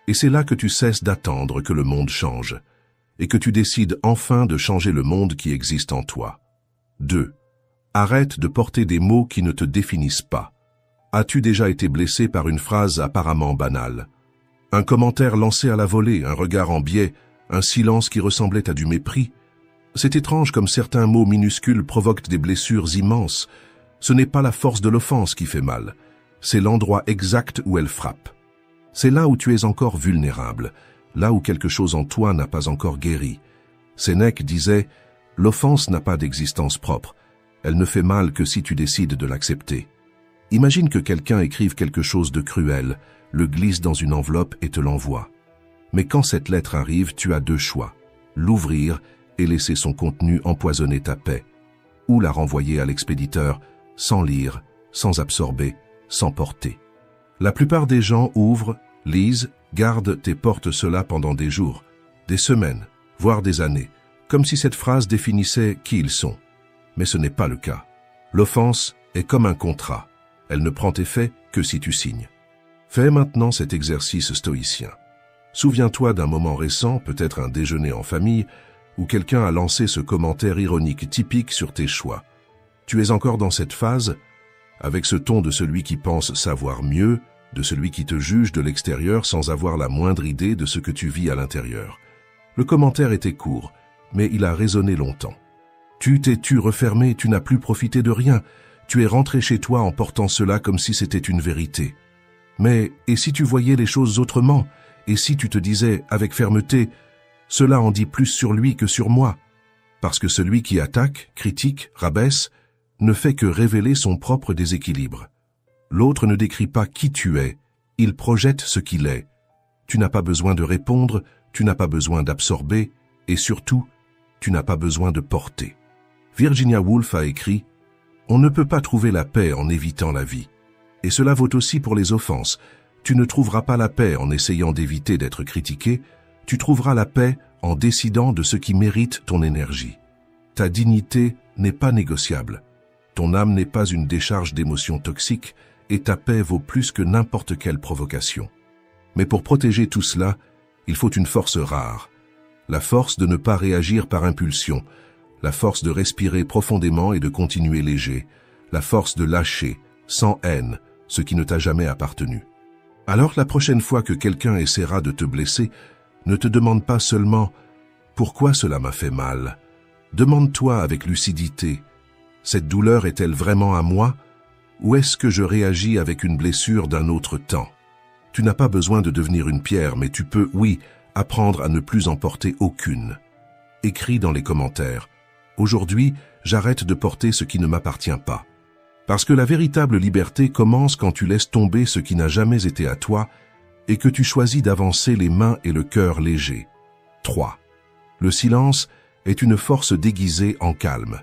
Et c'est là que tu cesses d'attendre que le monde change, et que tu décides enfin de changer le monde qui existe en toi. 2. Arrête de porter des mots qui ne te définissent pas. As-tu déjà été blessé par une phrase apparemment banale? Un commentaire lancé à la volée, un regard en biais, un silence qui ressemblait à du mépris? C'est étrange comme certains mots minuscules provoquent des blessures immenses. Ce n'est pas la force de l'offense qui fait mal, c'est l'endroit exact où elle frappe. C'est là où tu es encore vulnérable, là où quelque chose en toi n'a pas encore guéri. Sénèque disait « L'offense n'a pas d'existence propre, elle ne fait mal que si tu décides de l'accepter. » Imagine que quelqu'un écrive quelque chose de cruel, le glisse dans une enveloppe et te l'envoie. Mais quand cette lettre arrive, tu as deux choix, l'ouvrir et laisser son contenu empoisonner ta paix, ou la renvoyer à l'expéditeur, sans lire, sans absorber, sans porter. La plupart des gens ouvrent, lisent, gardent et portent cela pendant des jours, des semaines, voire des années, comme si cette phrase définissait qui ils sont. Mais ce n'est pas le cas. L'offense est comme un contrat. Elle ne prend effet que si tu signes. Fais maintenant cet exercice stoïcien. Souviens-toi d'un moment récent, peut-être un déjeuner en famille, où quelqu'un a lancé ce commentaire ironique typique sur tes choix. Tu es encore dans cette phase, avec ce ton de celui qui pense savoir mieux, de celui qui te juge de l'extérieur sans avoir la moindre idée de ce que tu vis à l'intérieur. Le commentaire était court, mais il a résonné longtemps. Tu t'es refermé, tu n'as plus profité de rien. Tu es rentré chez toi en portant cela comme si c'était une vérité. Mais, et si tu voyais les choses autrement? Et si tu te disais, avec fermeté, « Cela en dit plus sur lui que sur moi », parce que celui qui attaque, critique, rabaisse, ne fait que révéler son propre déséquilibre. L'autre ne décrit pas qui tu es, il projette ce qu'il est. Tu n'as pas besoin de répondre, tu n'as pas besoin d'absorber, et surtout, tu n'as pas besoin de porter. Virginia Woolf a écrit « On ne peut pas trouver la paix en évitant la vie. Et cela vaut aussi pour les offenses. Tu ne trouveras pas la paix en essayant d'éviter d'être critiqué, tu trouveras la paix en décidant de ce qui mérite ton énergie. Ta dignité n'est pas négociable. Ton âme n'est pas une décharge d'émotions toxiques et ta paix vaut plus que n'importe quelle provocation. Mais pour protéger tout cela, il faut une force rare. La force de ne pas réagir par impulsion, la force de respirer profondément et de continuer léger, la force de lâcher, sans haine, ce qui ne t'a jamais appartenu. Alors la prochaine fois que quelqu'un essaiera de te blesser, ne te demande pas seulement « Pourquoi cela m'a fait mal ?» Demande-toi avec lucidité « Cette douleur est-elle vraiment à moi ou est-ce que je réagis avec une blessure d'un autre temps ?» Tu n'as pas besoin de devenir une pierre, mais tu peux, oui, apprendre à ne plus en porter aucune. Écris dans les commentaires « Aujourd'hui, j'arrête de porter ce qui ne m'appartient pas. » Parce que la véritable liberté commence quand tu laisses tomber ce qui n'a jamais été à toi et que tu choisis d'avancer les mains et le cœur légers. 3. Le silence est une force déguisée en calme.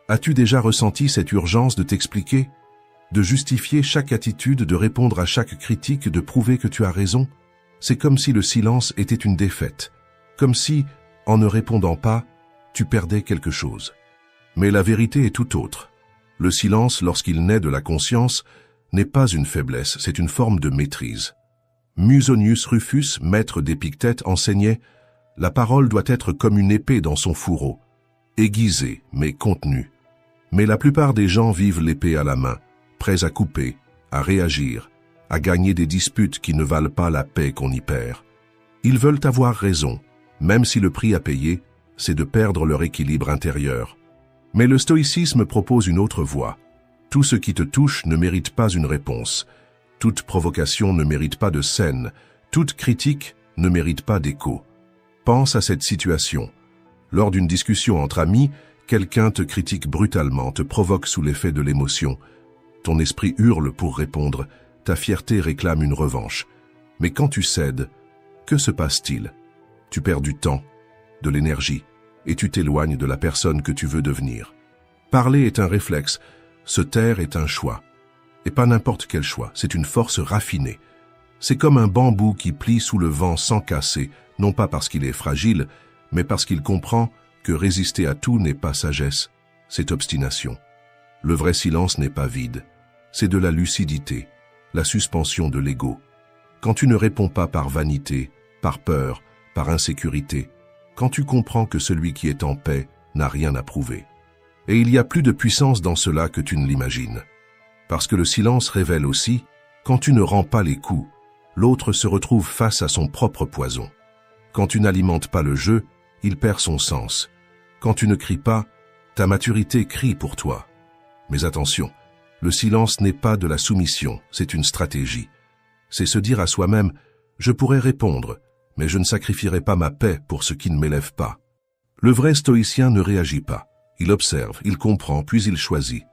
As-tu déjà ressenti cette urgence de t'expliquer, de justifier chaque attitude, de répondre à chaque critique, de prouver que tu as raison? C'est comme si le silence était une défaite, comme si, en ne répondant pas, tu perdais quelque chose. Mais la vérité est tout autre. Le silence, lorsqu'il naît de la conscience, n'est pas une faiblesse, c'est une forme de maîtrise. Musonius Rufus, maître d'Épictète, enseignait « La parole doit être comme une épée dans son fourreau, aiguisée mais contenue. Mais la plupart des gens vivent l'épée à la main, prêts à couper, à réagir, à gagner des disputes qui ne valent pas la paix qu'on y perd. Ils veulent avoir raison, même si le prix à payer, c'est de perdre leur équilibre intérieur. Mais le stoïcisme propose une autre voie. Tout ce qui te touche ne mérite pas une réponse. Toute provocation ne mérite pas de scène. Toute critique ne mérite pas d'écho. Pense à cette situation. Lors d'une discussion entre amis, quelqu'un te critique brutalement, te provoque sous l'effet de l'émotion. Ton esprit hurle pour répondre, ta fierté réclame une revanche. Mais quand tu cèdes, que se passe-t-il? Tu perds du temps, de l'énergie, et tu t'éloignes de la personne que tu veux devenir. Parler est un réflexe, se taire est un choix. Et pas n'importe quel choix, c'est une force raffinée. C'est comme un bambou qui plie sous le vent sans casser, non pas parce qu'il est fragile, mais parce qu'il comprend que résister à tout n'est pas sagesse, c'est obstination. Le vrai silence n'est pas vide, c'est de la lucidité, la suspension de l'ego. Quand tu ne réponds pas par vanité, par peur, par insécurité, quand tu comprends que celui qui est en paix n'a rien à prouver. Et il y a plus de puissance dans cela que tu ne l'imagines. Parce que le silence révèle aussi, quand tu ne rends pas les coups, l'autre se retrouve face à son propre poison. Quand tu n'alimentes pas le jeu, il perd son sens. Quand tu ne cries pas, ta maturité crie pour toi. Mais attention, le silence n'est pas de la soumission, c'est une stratégie. C'est se dire à soi-même, je pourrais répondre, mais je ne sacrifierai pas ma paix pour ce qui ne m'élève pas. Le vrai stoïcien ne réagit pas. Il observe, il comprend, puis il choisit.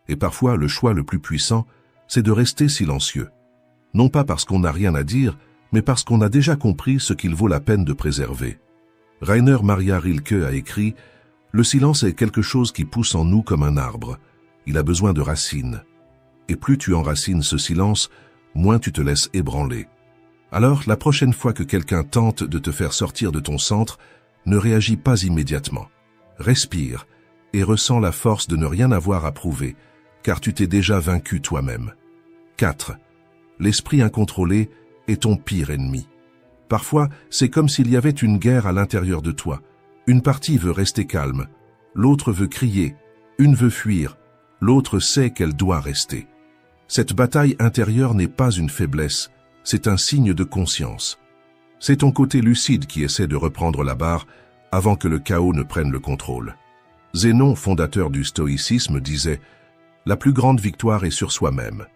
Et parfois, le choix le plus puissant, c'est de rester silencieux. Non pas parce qu'on n'a rien à dire, mais parce qu'on a déjà compris ce qu'il vaut la peine de préserver. Rainer Maria Rilke a écrit « Le silence est quelque chose qui pousse en nous comme un arbre. Il a besoin de racines. Et plus tu enracines ce silence, moins tu te laisses ébranler. Alors, la prochaine fois que quelqu'un tente de te faire sortir de ton centre, ne réagis pas immédiatement. Respire et ressens la force de ne rien avoir à prouver, car tu t'es déjà vaincu toi-même. 4. L'esprit incontrôlé est ton pire ennemi. Parfois, c'est comme s'il y avait une guerre à l'intérieur de toi. Une partie veut rester calme, l'autre veut crier, une veut fuir, l'autre sait qu'elle doit rester. Cette bataille intérieure n'est pas une faiblesse, c'est un signe de conscience. C'est ton côté lucide qui essaie de reprendre la barre avant que le chaos ne prenne le contrôle. Zénon, fondateur du stoïcisme, disait « La plus grande victoire est sur soi-même,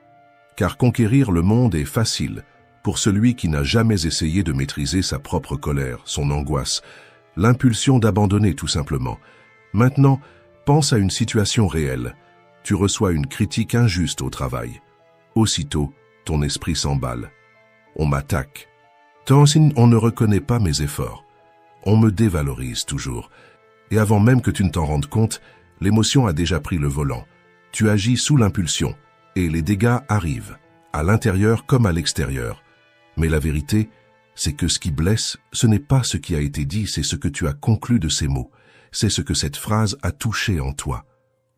car conquérir le monde est facile pour celui qui n'a jamais essayé de maîtriser sa propre colère, son angoisse, l'impulsion d'abandonner tout simplement. Maintenant, pense à une situation réelle. Tu reçois une critique injuste au travail. Aussitôt, ton esprit s'emballe. On m'attaque. On ne reconnaît pas mes efforts. On me dévalorise toujours. Et avant même que tu ne t'en rendes compte, l'émotion a déjà pris le volant. Tu agis sous l'impulsion, et les dégâts arrivent, à l'intérieur comme à l'extérieur. Mais la vérité, c'est que ce qui blesse, ce n'est pas ce qui a été dit, c'est ce que tu as conclu de ces mots. C'est ce que cette phrase a touché en toi.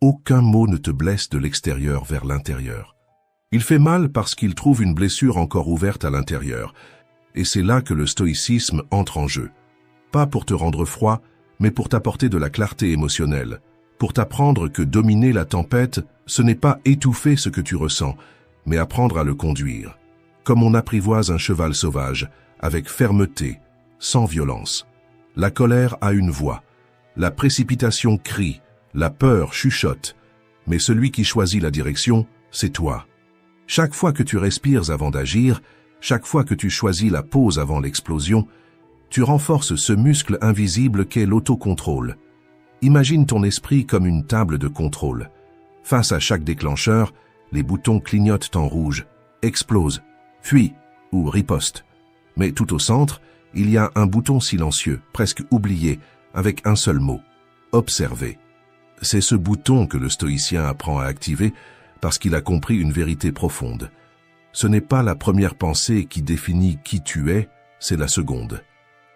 Aucun mot ne te blesse de l'extérieur vers l'intérieur. Il fait mal parce qu'il trouve une blessure encore ouverte à l'intérieur. Et c'est là que le stoïcisme entre en jeu. Pas pour te rendre froid, mais pour t'apporter de la clarté émotionnelle. Pour t'apprendre que dominer la tempête, ce n'est pas étouffer ce que tu ressens, mais apprendre à le conduire. Comme on apprivoise un cheval sauvage, avec fermeté, sans violence. La colère a une voix. La précipitation crie, la peur chuchote. Mais celui qui choisit la direction, c'est toi. Chaque fois que tu respires avant d'agir, chaque fois que tu choisis la pause avant l'explosion, tu renforces ce muscle invisible qu'est l'autocontrôle. Imagine ton esprit comme une table de contrôle. Face à chaque déclencheur, les boutons clignotent en rouge, explosent, fuient ou ripostent. Mais tout au centre, il y a un bouton silencieux, presque oublié, avec un seul mot, observer. C'est ce bouton que le stoïcien apprend à activer parce qu'il a compris une vérité profonde. Ce n'est pas la première pensée qui définit qui tu es, c'est la seconde.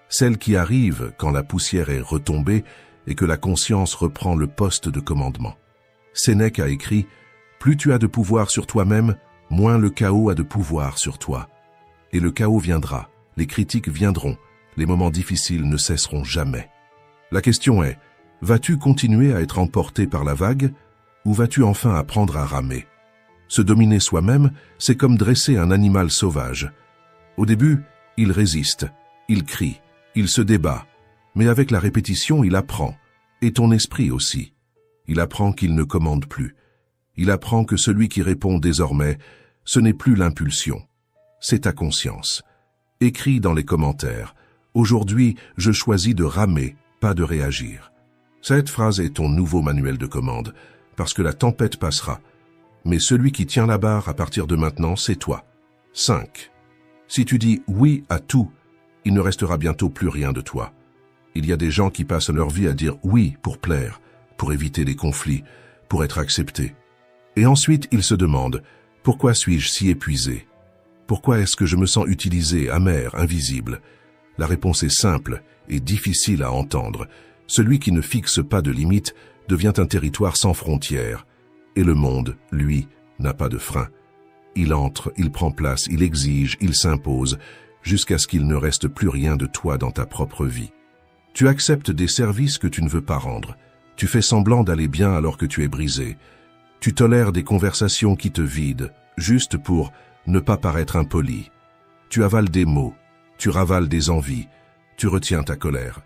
Celle qui arrive quand la poussière est retombée et que la conscience reprend le poste de commandement. Sénèque a écrit « Plus tu as de pouvoir sur toi-même, moins le chaos a de pouvoir sur toi. » Et le chaos viendra, les critiques viendront, les moments difficiles ne cesseront jamais. La question est, vas-tu continuer à être emporté par la vague Ou vas-tu enfin apprendre à ramer? Se dominer soi-même, c'est comme dresser un animal sauvage. Au début, il résiste, il crie, il se débat, mais avec la répétition, il apprend, et ton esprit aussi. Il apprend qu'il ne commande plus. Il apprend que celui qui répond désormais, ce n'est plus l'impulsion, c'est ta conscience. Écris dans les commentaires, aujourd'hui, je choisis de ramer, pas de réagir. Cette phrase est ton nouveau manuel de commande, parce que la tempête passera. Mais celui qui tient la barre à partir de maintenant, c'est toi. 5. Si tu dis oui à tout, il ne restera bientôt plus rien de toi. Il y a des gens qui passent leur vie à dire oui pour plaire, pour éviter les conflits, pour être acceptés. Et ensuite, ils se demandent, pourquoi suis-je si épuisé? Pourquoi est-ce que je me sens utilisé, amer, invisible? La réponse est simple et difficile à entendre. Celui qui ne fixe pas de limites devient un territoire sans frontières. Et le monde, lui, n'a pas de frein. Il entre, il prend place, il exige, il s'impose, jusqu'à ce qu'il ne reste plus rien de toi dans ta propre vie. Tu acceptes des services que tu ne veux pas rendre. Tu fais semblant d'aller bien alors que tu es brisé. Tu tolères des conversations qui te vident, juste pour ne pas paraître impoli. Tu avales des mots, tu ravales des envies, tu retiens ta colère.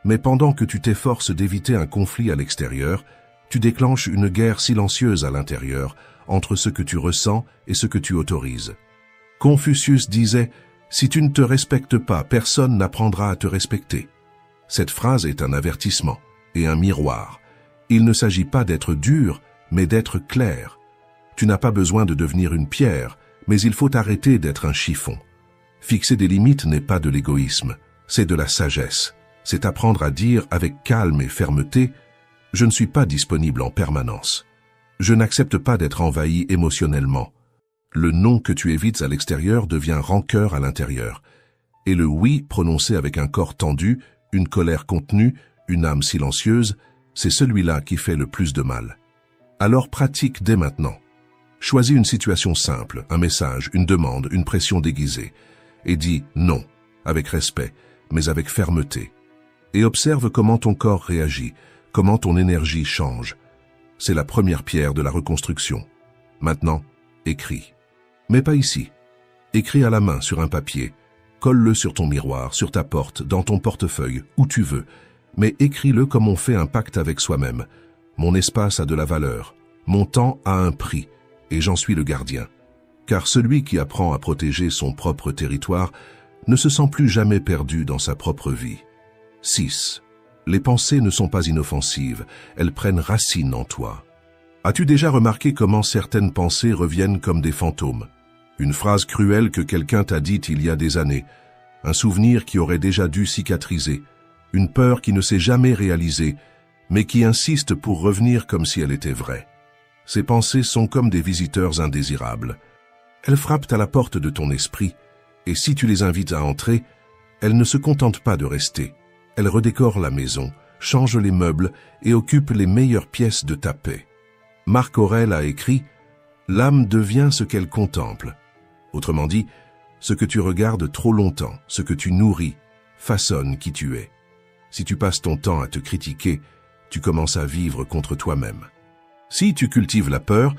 Mais pendant que tu t'efforces d'éviter un conflit à l'extérieur, tu déclenches une guerre silencieuse à l'intérieur entre ce que tu ressens et ce que tu autorises. Confucius disait « Si tu ne te respectes pas, personne n'apprendra à te respecter ». Cette phrase est un avertissement et un miroir. Il ne s'agit pas d'être dur, mais d'être clair. Tu n'as pas besoin de devenir une pierre, mais il faut arrêter d'être un chiffon. Fixer des limites n'est pas de l'égoïsme, c'est de la sagesse. C'est apprendre à dire avec calme et fermeté « Je ne suis pas disponible en permanence. Je n'accepte pas d'être envahi émotionnellement. » Le non que tu évites à l'extérieur devient rancœur à l'intérieur. Et le oui prononcé avec un corps tendu, une colère contenue, une âme silencieuse, c'est celui-là qui fait le plus de mal. Alors pratique dès maintenant. Choisis une situation simple, un message, une demande, une pression déguisée, et dis non, avec respect, mais avec fermeté. Et observe comment ton corps réagit, comment ton énergie change. C'est la première pierre de la reconstruction. Maintenant, écris. Mais pas ici. Écris à la main sur un papier. Colle-le sur ton miroir, sur ta porte, dans ton portefeuille, où tu veux. Mais écris-le comme on fait un pacte avec soi-même. Mon espace a de la valeur. Mon temps a un prix. Et j'en suis le gardien. Car celui qui apprend à protéger son propre territoire ne se sent plus jamais perdu dans sa propre vie. 6. Les pensées ne sont pas inoffensives, elles prennent racine en toi. As-tu déjà remarqué comment certaines pensées reviennent comme des fantômes? Une phrase cruelle que quelqu'un t'a dite il y a des années, un souvenir qui aurait déjà dû cicatriser, une peur qui ne s'est jamais réalisée, mais qui insiste pour revenir comme si elle était vraie. Ces pensées sont comme des visiteurs indésirables. Elles frappent à la porte de ton esprit, et si tu les invites à entrer, elles ne se contentent pas de rester. Elles redécorent la maison, changent les meubles et occupent les meilleures pièces de ta paix. Marc Aurèle a écrit « L'âme devient ce qu'elle contemple ». Autrement dit, ce que tu regardes trop longtemps, ce que tu nourris, façonne qui tu es. Si tu passes ton temps à te critiquer, tu commences à vivre contre toi-même. Si tu cultives la peur,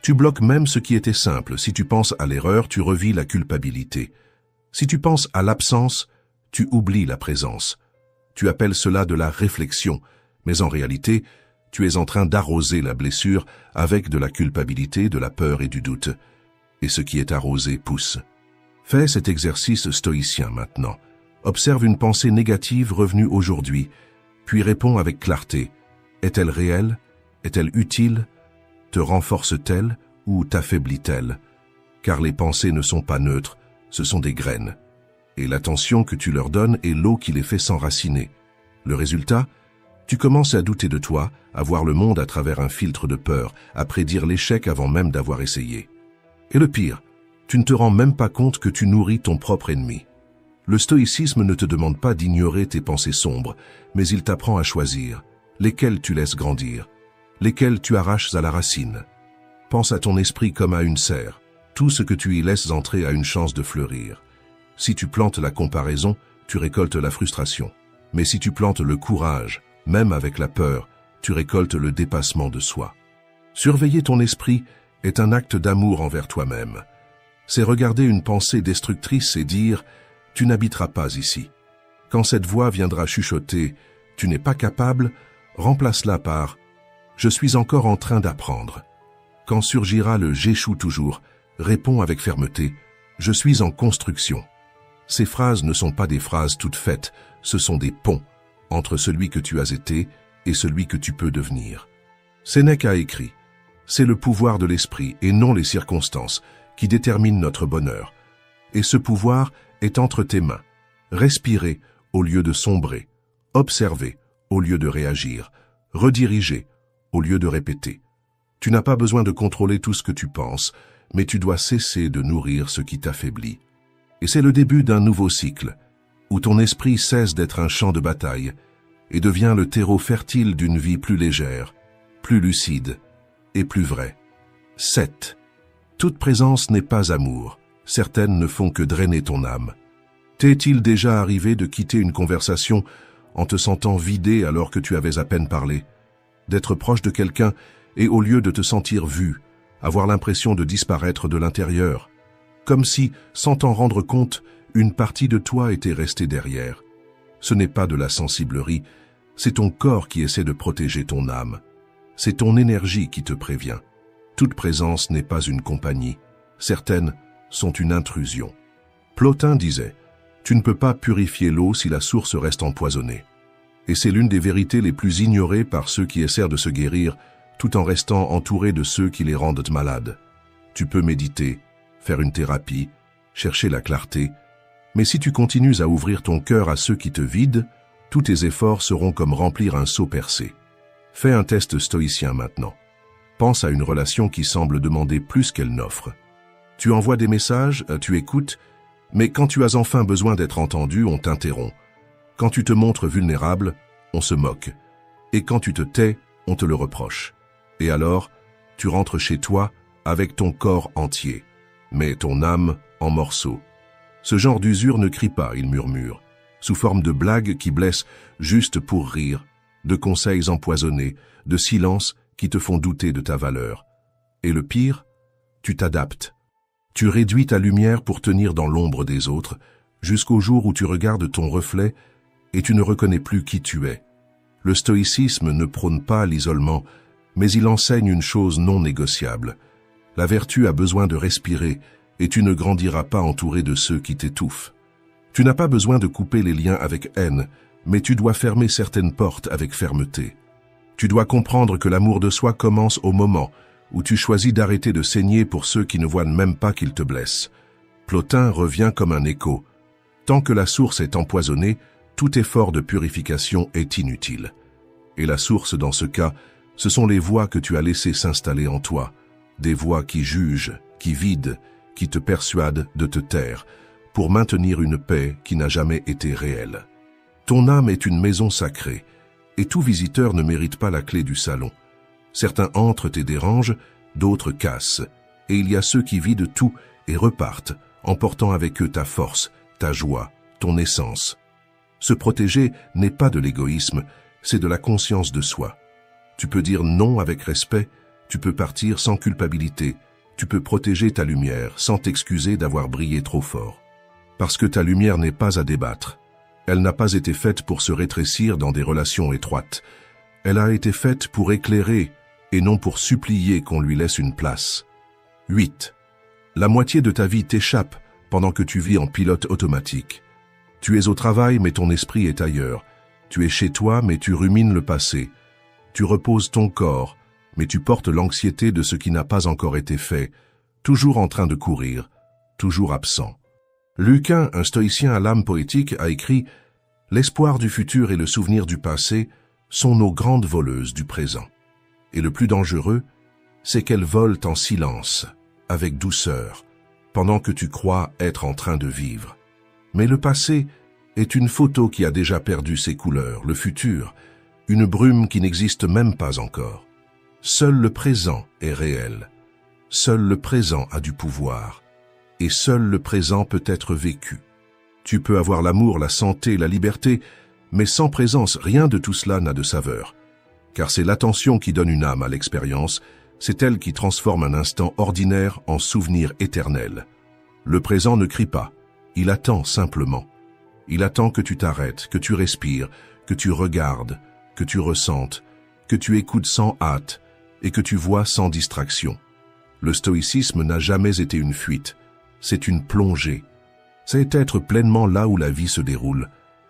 tu bloques même ce qui était simple. Si tu penses à l'erreur, tu revis la culpabilité. Si tu penses à l'absence, tu oublies la présence. Tu appelles cela de la réflexion, mais en réalité, tu es en train d'arroser la blessure avec de la culpabilité, de la peur et du doute. Et ce qui est arrosé pousse. Fais cet exercice stoïcien maintenant. Observe une pensée négative revenue aujourd'hui, puis réponds avec clarté. Est-elle réelle? Est-elle utile? Te renforce-t-elle ou t'affaiblit-elle? Car les pensées ne sont pas neutres, ce sont des graines. Et l'attention que tu leur donnes est l'eau qui les fait s'enraciner. Le résultat? Tu commences à douter de toi, à voir le monde à travers un filtre de peur, à prédire l'échec avant même d'avoir essayé. Et le pire, tu ne te rends même pas compte que tu nourris ton propre ennemi. Le stoïcisme ne te demande pas d'ignorer tes pensées sombres, mais il t'apprend à choisir, lesquelles tu laisses grandir, lesquelles tu arraches à la racine. Pense à ton esprit comme à une serre. Tout ce que tu y laisses entrer a une chance de fleurir. Si tu plantes la comparaison, tu récoltes la frustration. Mais si tu plantes le courage, même avec la peur, tu récoltes le dépassement de soi. Surveiller ton esprit est un acte d'amour envers toi-même. C'est regarder une pensée destructrice et dire « Tu n'habiteras pas ici ». Quand cette voix viendra chuchoter « Tu n'es pas capable », remplace-la par « Je suis encore en train d'apprendre ». Quand surgira le « J'échoue toujours », réponds avec fermeté « Je suis en construction ». Ces phrases ne sont pas des phrases toutes faites, ce sont des ponts entre celui que tu as été et celui que tu peux devenir. Sénèque a écrit « C'est le pouvoir de l'esprit et non les circonstances qui déterminent notre bonheur. Et ce pouvoir est entre tes mains. Respirer au lieu de sombrer, observer au lieu de réagir, rediriger au lieu de répéter. Tu n'as pas besoin de contrôler tout ce que tu penses, mais tu dois cesser de nourrir ce qui t'affaiblit. Et c'est le début d'un nouveau cycle, où ton esprit cesse d'être un champ de bataille et devient le terreau fertile d'une vie plus légère, plus lucide et plus vraie. 7. Toute présence n'est pas amour. Certaines ne font que drainer ton âme. T'est-il déjà arrivé de quitter une conversation en te sentant vidé alors que tu avais à peine parlé? D'être proche de quelqu'un et au lieu de te sentir vu, avoir l'impression de disparaître de l'intérieur? Comme si, sans t'en rendre compte, une partie de toi était restée derrière. Ce n'est pas de la sensiblerie, c'est ton corps qui essaie de protéger ton âme. C'est ton énergie qui te prévient. Toute présence n'est pas une compagnie. Certaines sont une intrusion. Plotin disait « Tu ne peux pas purifier l'eau si la source reste empoisonnée ». Et c'est l'une des vérités les plus ignorées par ceux qui essaient de se guérir, tout en restant entourés de ceux qui les rendent malades. Tu peux méditer, faire une thérapie, chercher la clarté, mais si tu continues à ouvrir ton cœur à ceux qui te vident, tous tes efforts seront comme remplir un seau percé. Fais un test stoïcien maintenant. Pense à une relation qui semble demander plus qu'elle n'offre. Tu envoies des messages, tu écoutes, mais quand tu as enfin besoin d'être entendu, on t'interrompt. Quand tu te montres vulnérable, on se moque. Et quand tu te tais, on te le reproche. Et alors, tu rentres chez toi avec ton corps entier, mais ton âme en morceaux. Ce genre d'usure ne crie pas, il murmure, sous forme de blagues qui blessent juste pour rire, de conseils empoisonnés, de silences qui te font douter de ta valeur. Et le pire, tu t'adaptes. Tu réduis ta lumière pour tenir dans l'ombre des autres, jusqu'au jour où tu regardes ton reflet et tu ne reconnais plus qui tu es. Le stoïcisme ne prône pas l'isolement, mais il enseigne une chose non négociable. La vertu a besoin de respirer, et tu ne grandiras pas entouré de ceux qui t'étouffent. Tu n'as pas besoin de couper les liens avec haine, mais tu dois fermer certaines portes avec fermeté. Tu dois comprendre que l'amour de soi commence au moment où tu choisis d'arrêter de saigner pour ceux qui ne voient même pas qu'ils te blessent. Plotin revient comme un écho. Tant que la source est empoisonnée, tout effort de purification est inutile. Et la source, dans ce cas, ce sont les voix que tu as laissées s'installer en toi, des voix qui jugent, qui vident, qui te persuadent de te taire, pour maintenir une paix qui n'a jamais été réelle. Ton âme est une maison sacrée, et tout visiteur ne mérite pas la clé du salon. Certains entrent et dérangent, d'autres cassent, et il y a ceux qui vident tout et repartent, emportant avec eux ta force, ta joie, ton essence. Se protéger n'est pas de l'égoïsme, c'est de la conscience de soi. Tu peux dire non avec respect, tu peux partir sans culpabilité, tu peux protéger ta lumière sans t'excuser d'avoir brillé trop fort. Parce que ta lumière n'est pas à débattre. Elle n'a pas été faite pour se rétrécir dans des relations étroites. Elle a été faite pour éclairer et non pour supplier qu'on lui laisse une place. 8. La moitié de ta vie t'échappe pendant que tu vis en pilote automatique. Tu es au travail mais ton esprit est ailleurs. Tu es chez toi mais tu rumines le passé. Tu reposes ton corps mais tu portes l'anxiété de ce qui n'a pas encore été fait, toujours en train de courir, toujours absent. Lucain, un stoïcien à l'âme poétique, a écrit « L'espoir du futur et le souvenir du passé sont nos grandes voleuses du présent. Et le plus dangereux, c'est qu'elles volent en silence, avec douceur, pendant que tu crois être en train de vivre. Mais le passé est une photo qui a déjà perdu ses couleurs, le futur, une brume qui n'existe même pas encore. Seul le présent est réel. Seul le présent a du pouvoir. Et seul le présent peut être vécu. Tu peux avoir l'amour, la santé, la liberté, mais sans présence, rien de tout cela n'a de saveur. Car c'est l'attention qui donne une âme à l'expérience, C'est elle qui transforme un instant ordinaire en souvenir éternel. Le présent ne crie pas, il attend simplement. Il attend que tu t'arrêtes, que tu respires, que tu regardes, que tu ressentes, que tu écoutes sans hâte et que tu vois sans distraction. Le stoïcisme n'a jamais été une fuite, c'est une plongée. C'est être pleinement là où la vie se déroule.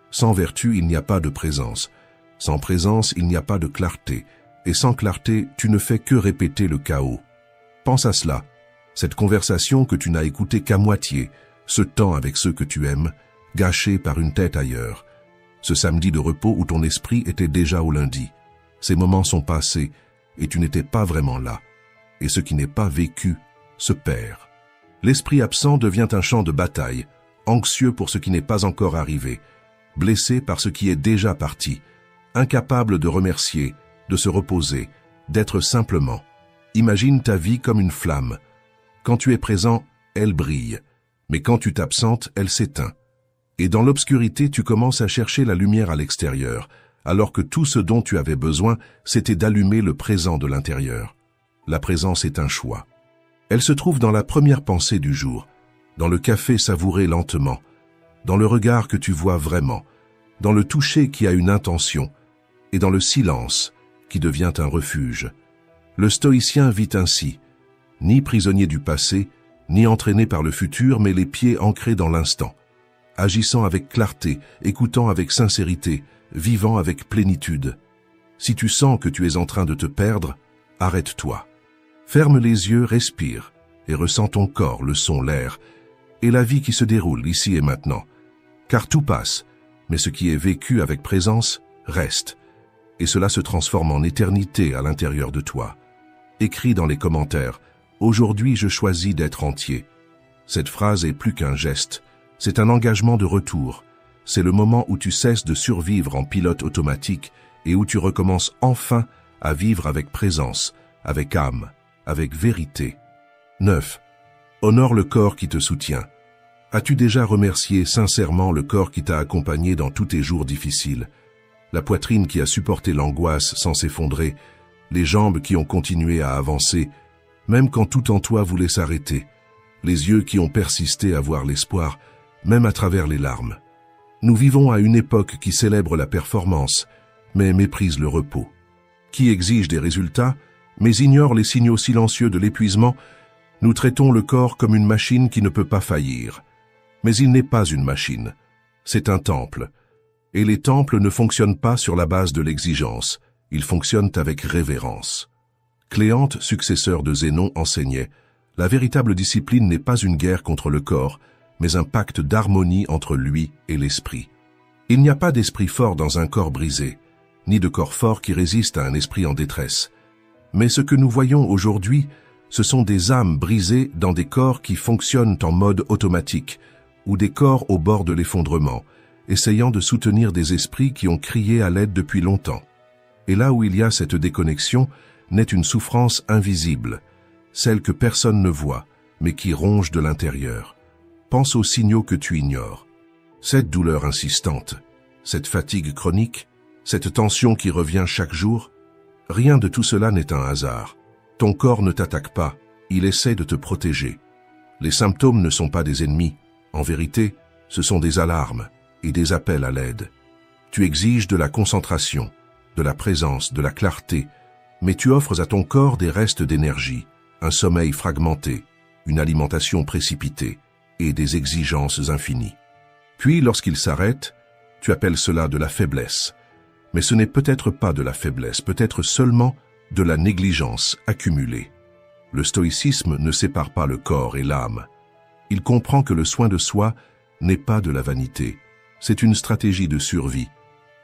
Sans vertu, il n'y a pas de présence. Sans présence, il n'y a pas de clarté. Et sans clarté, tu ne fais que répéter le chaos. Pense à cela. Cette conversation que tu n'as écoutée qu'à moitié, ce temps avec ceux que tu aimes, gâché par une tête ailleurs. Ce samedi de repos où ton esprit était déjà au lundi. Ces moments sont passés et tu n'étais pas vraiment là. Et ce qui n'est pas vécu se perd. L'esprit absent devient un champ de bataille, anxieux pour ce qui n'est pas encore arrivé, blessé par ce qui est déjà parti, incapable de remercier, de se reposer, d'être simplement. Imagine ta vie comme une flamme. Quand tu es présent, elle brille, mais quand tu t'absentes, elle s'éteint. Et dans l'obscurité, tu commences à chercher la lumière à l'extérieur, alors que tout ce dont tu avais besoin, c'était d'allumer le présent de l'intérieur. La présence est un choix. Elle se trouve dans la première pensée du jour, dans le café savouré lentement, dans le regard que tu vois vraiment, dans le toucher qui a une intention, et dans le silence qui devient un refuge. Le stoïcien vit ainsi, ni prisonnier du passé, ni entraîné par le futur, mais les pieds ancrés dans l'instant, agissant avec clarté, écoutant avec sincérité, vivant avec plénitude. Si tu sens que tu es en train de te perdre, arrête-toi. Ferme les yeux, respire, et ressens ton corps, le son, l'air, et la vie qui se déroule ici et maintenant. Car tout passe, mais ce qui est vécu avec présence reste, et cela se transforme en éternité à l'intérieur de toi. Écris dans les commentaires, « Aujourd'hui je choisis d'être entier ». Cette phrase est plus qu'un geste, c'est un engagement de retour. C'est le moment où tu cesses de survivre en pilote automatique et où tu recommences enfin à vivre avec présence, avec âme, avec vérité. 9. Honore le corps qui te soutient. As-tu déjà remercié sincèrement le corps qui t'a accompagné dans tous tes jours difficiles? La poitrine qui a supporté l'angoisse sans s'effondrer, les jambes qui ont continué à avancer, même quand tout en toi voulait s'arrêter, les yeux qui ont persisté à voir l'espoir, même à travers les larmes. Nous vivons à une époque qui célèbre la performance, mais méprise le repos, qui exige des résultats, mais ignore les signaux silencieux de l'épuisement. Nous traitons le corps comme une machine qui ne peut pas faillir. Mais il n'est pas une machine, c'est un temple. Et les temples ne fonctionnent pas sur la base de l'exigence, ils fonctionnent avec révérence. Cléante, successeur de Zénon, enseignait « La véritable discipline n'est pas une guerre contre le corps, mais un pacte d'harmonie entre lui et l'esprit. Il n'y a pas d'esprit fort dans un corps brisé, ni de corps fort qui résiste à un esprit en détresse. Mais ce que nous voyons aujourd'hui, ce sont des âmes brisées dans des corps qui fonctionnent en mode automatique, ou des corps au bord de l'effondrement, essayant de soutenir des esprits qui ont crié à l'aide depuis longtemps. Et là où il y a cette déconnexion, naît une souffrance invisible, celle que personne ne voit, mais qui ronge de l'intérieur. Pense aux signaux que tu ignores. Cette douleur insistante, cette fatigue chronique, cette tension qui revient chaque jour, rien de tout cela n'est un hasard. Ton corps ne t'attaque pas, il essaie de te protéger. Les symptômes ne sont pas des ennemis. En vérité, ce sont des alarmes et des appels à l'aide. Tu exiges de la concentration, de la présence, de la clarté, mais tu offres à ton corps des restes d'énergie, un sommeil fragmenté, une alimentation précipitée et des exigences infinies. Puis, lorsqu'il s'arrête, tu appelles cela de la faiblesse. Mais ce n'est peut-être pas de la faiblesse, peut-être seulement de la négligence accumulée. Le stoïcisme ne sépare pas le corps et l'âme. Il comprend que le soin de soi n'est pas de la vanité, c'est une stratégie de survie,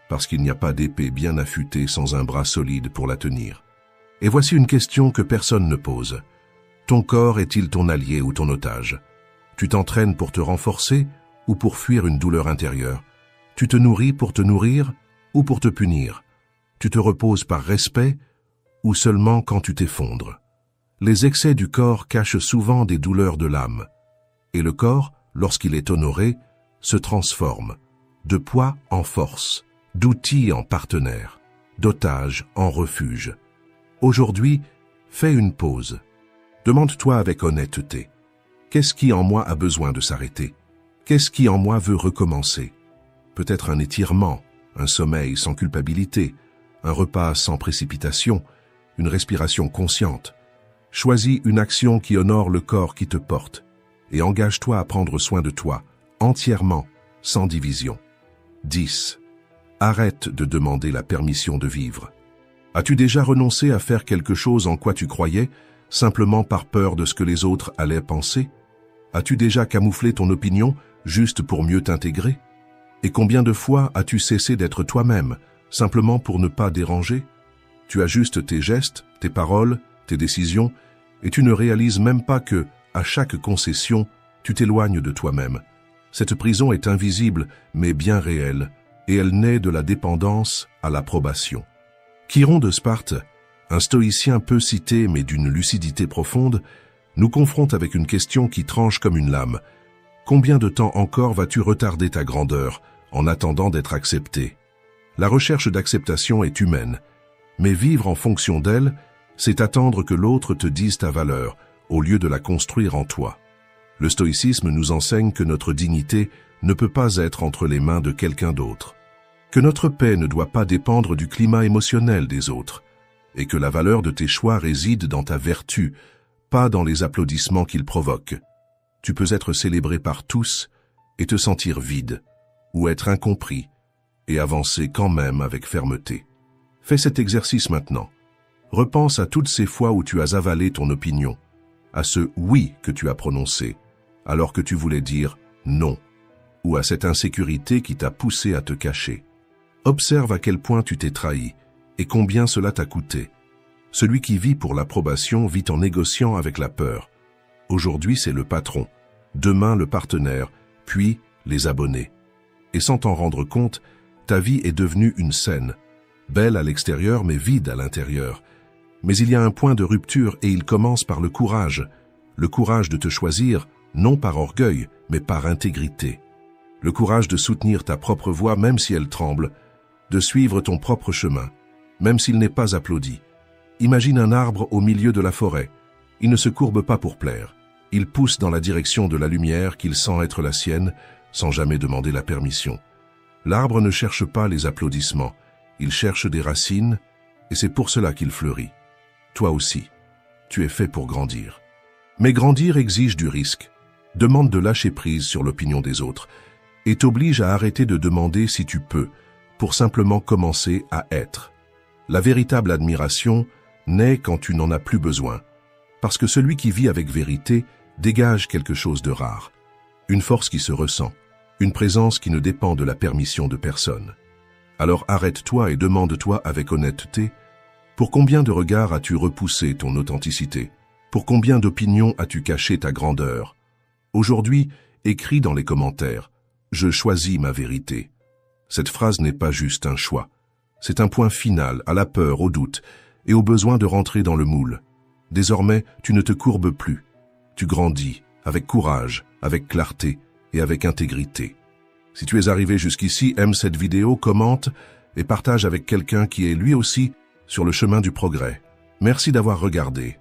parce qu'il n'y a pas d'épée bien affûtée sans un bras solide pour la tenir. Et voici une question que personne ne pose. Ton corps est-il ton allié ou ton otage? Tu t'entraînes pour te renforcer ou pour fuir une douleur intérieure? Tu te nourris pour te nourrir ou pour te punir? Tu te reposes par respect ou seulement quand tu t'effondres? Les excès du corps cachent souvent des douleurs de l'âme. Et le corps, lorsqu'il est honoré, se transforme, de poids en force, d'outil en partenaire, d'otage en refuge. Aujourd'hui, Fais une pause. Demande-toi avec honnêteté. Qu'est-ce qui en moi a besoin de s'arrêter? Qu'est-ce qui en moi veut recommencer? Peut-être un étirement, un sommeil sans culpabilité, un repas sans précipitation, une respiration consciente. Choisis une action qui honore le corps qui te porte et engage-toi à prendre soin de toi, entièrement, sans division. 10. Arrête de demander la permission de vivre. As-tu déjà renoncé à faire quelque chose en quoi tu croyais, simplement par peur de ce que les autres allaient penser? As-tu déjà camouflé ton opinion juste pour mieux t'intégrer? Et combien de fois as-tu cessé d'être toi-même, simplement pour ne pas déranger? Tu ajustes tes gestes, tes paroles, tes décisions, et tu ne réalises même pas que, à chaque concession, tu t'éloignes de toi-même. Cette prison est invisible, mais bien réelle, et elle naît de la dépendance à l'approbation. Chiron de Sparte, un stoïcien peu cité mais d'une lucidité profonde, nous confronte avec une question qui tranche comme une lame. Combien de temps encore vas-tu retarder ta grandeur en attendant d'être accepté? La recherche d'acceptation est humaine, mais vivre en fonction d'elle, c'est attendre que l'autre te dise ta valeur, au lieu de la construire en toi. Le stoïcisme nous enseigne que notre dignité ne peut pas être entre les mains de quelqu'un d'autre, que notre paix ne doit pas dépendre du climat émotionnel des autres, et que la valeur de tes choix réside dans ta vertu, pas dans les applaudissements qu'ils provoquent. Tu peux être célébré par tous et te sentir vide, ou être incompris, et avancer quand même avec fermeté. Fais cet exercice maintenant. Repense à toutes ces fois où tu as avalé ton opinion, à ce « oui » que tu as prononcé, alors que tu voulais dire « non », ou à cette insécurité qui t'a poussé à te cacher. Observe à quel point tu t'es trahi, et combien cela t'a coûté. Celui qui vit pour l'approbation vit en négociant avec la peur. Aujourd'hui, c'est le patron, demain le partenaire, puis les abonnés. Et sans t'en rendre compte, ta vie est devenue une scène, belle à l'extérieur mais vide à l'intérieur. Mais il y a un point de rupture et il commence par le courage de te choisir, non par orgueil, mais par intégrité. Le courage de soutenir ta propre voix même si elle tremble, de suivre ton propre chemin, même s'il n'est pas applaudi. Imagine un arbre au milieu de la forêt. Il ne se courbe pas pour plaire. Il pousse dans la direction de la lumière qu'il sent être la sienne, sans jamais demander la permission. L'arbre ne cherche pas les applaudissements, il cherche des racines, et c'est pour cela qu'il fleurit. Toi aussi, tu es fait pour grandir. Mais grandir exige du risque, demande de lâcher prise sur l'opinion des autres, et t'oblige à arrêter de demander si tu peux, pour simplement commencer à être. La véritable admiration naît quand tu n'en as plus besoin, parce que celui qui vit avec vérité dégage quelque chose de rare, une force qui se ressent, une présence qui ne dépend de la permission de personne. Alors arrête-toi et demande-toi avec honnêteté, pour combien de regards as-tu repoussé ton authenticité? Pour combien d'opinions as-tu caché ta grandeur? Aujourd'hui, écris dans les commentaires « Je choisis ma vérité ». Cette phrase n'est pas juste un choix, c'est un point final à la peur, au doute et au besoin de rentrer dans le moule. Désormais, tu ne te courbes plus, tu grandis avec courage, avec clarté et avec intégrité. Si tu es arrivé jusqu'ici, aime cette vidéo, commente et partage avec quelqu'un qui est lui aussi sur le chemin du progrès. Merci d'avoir regardé.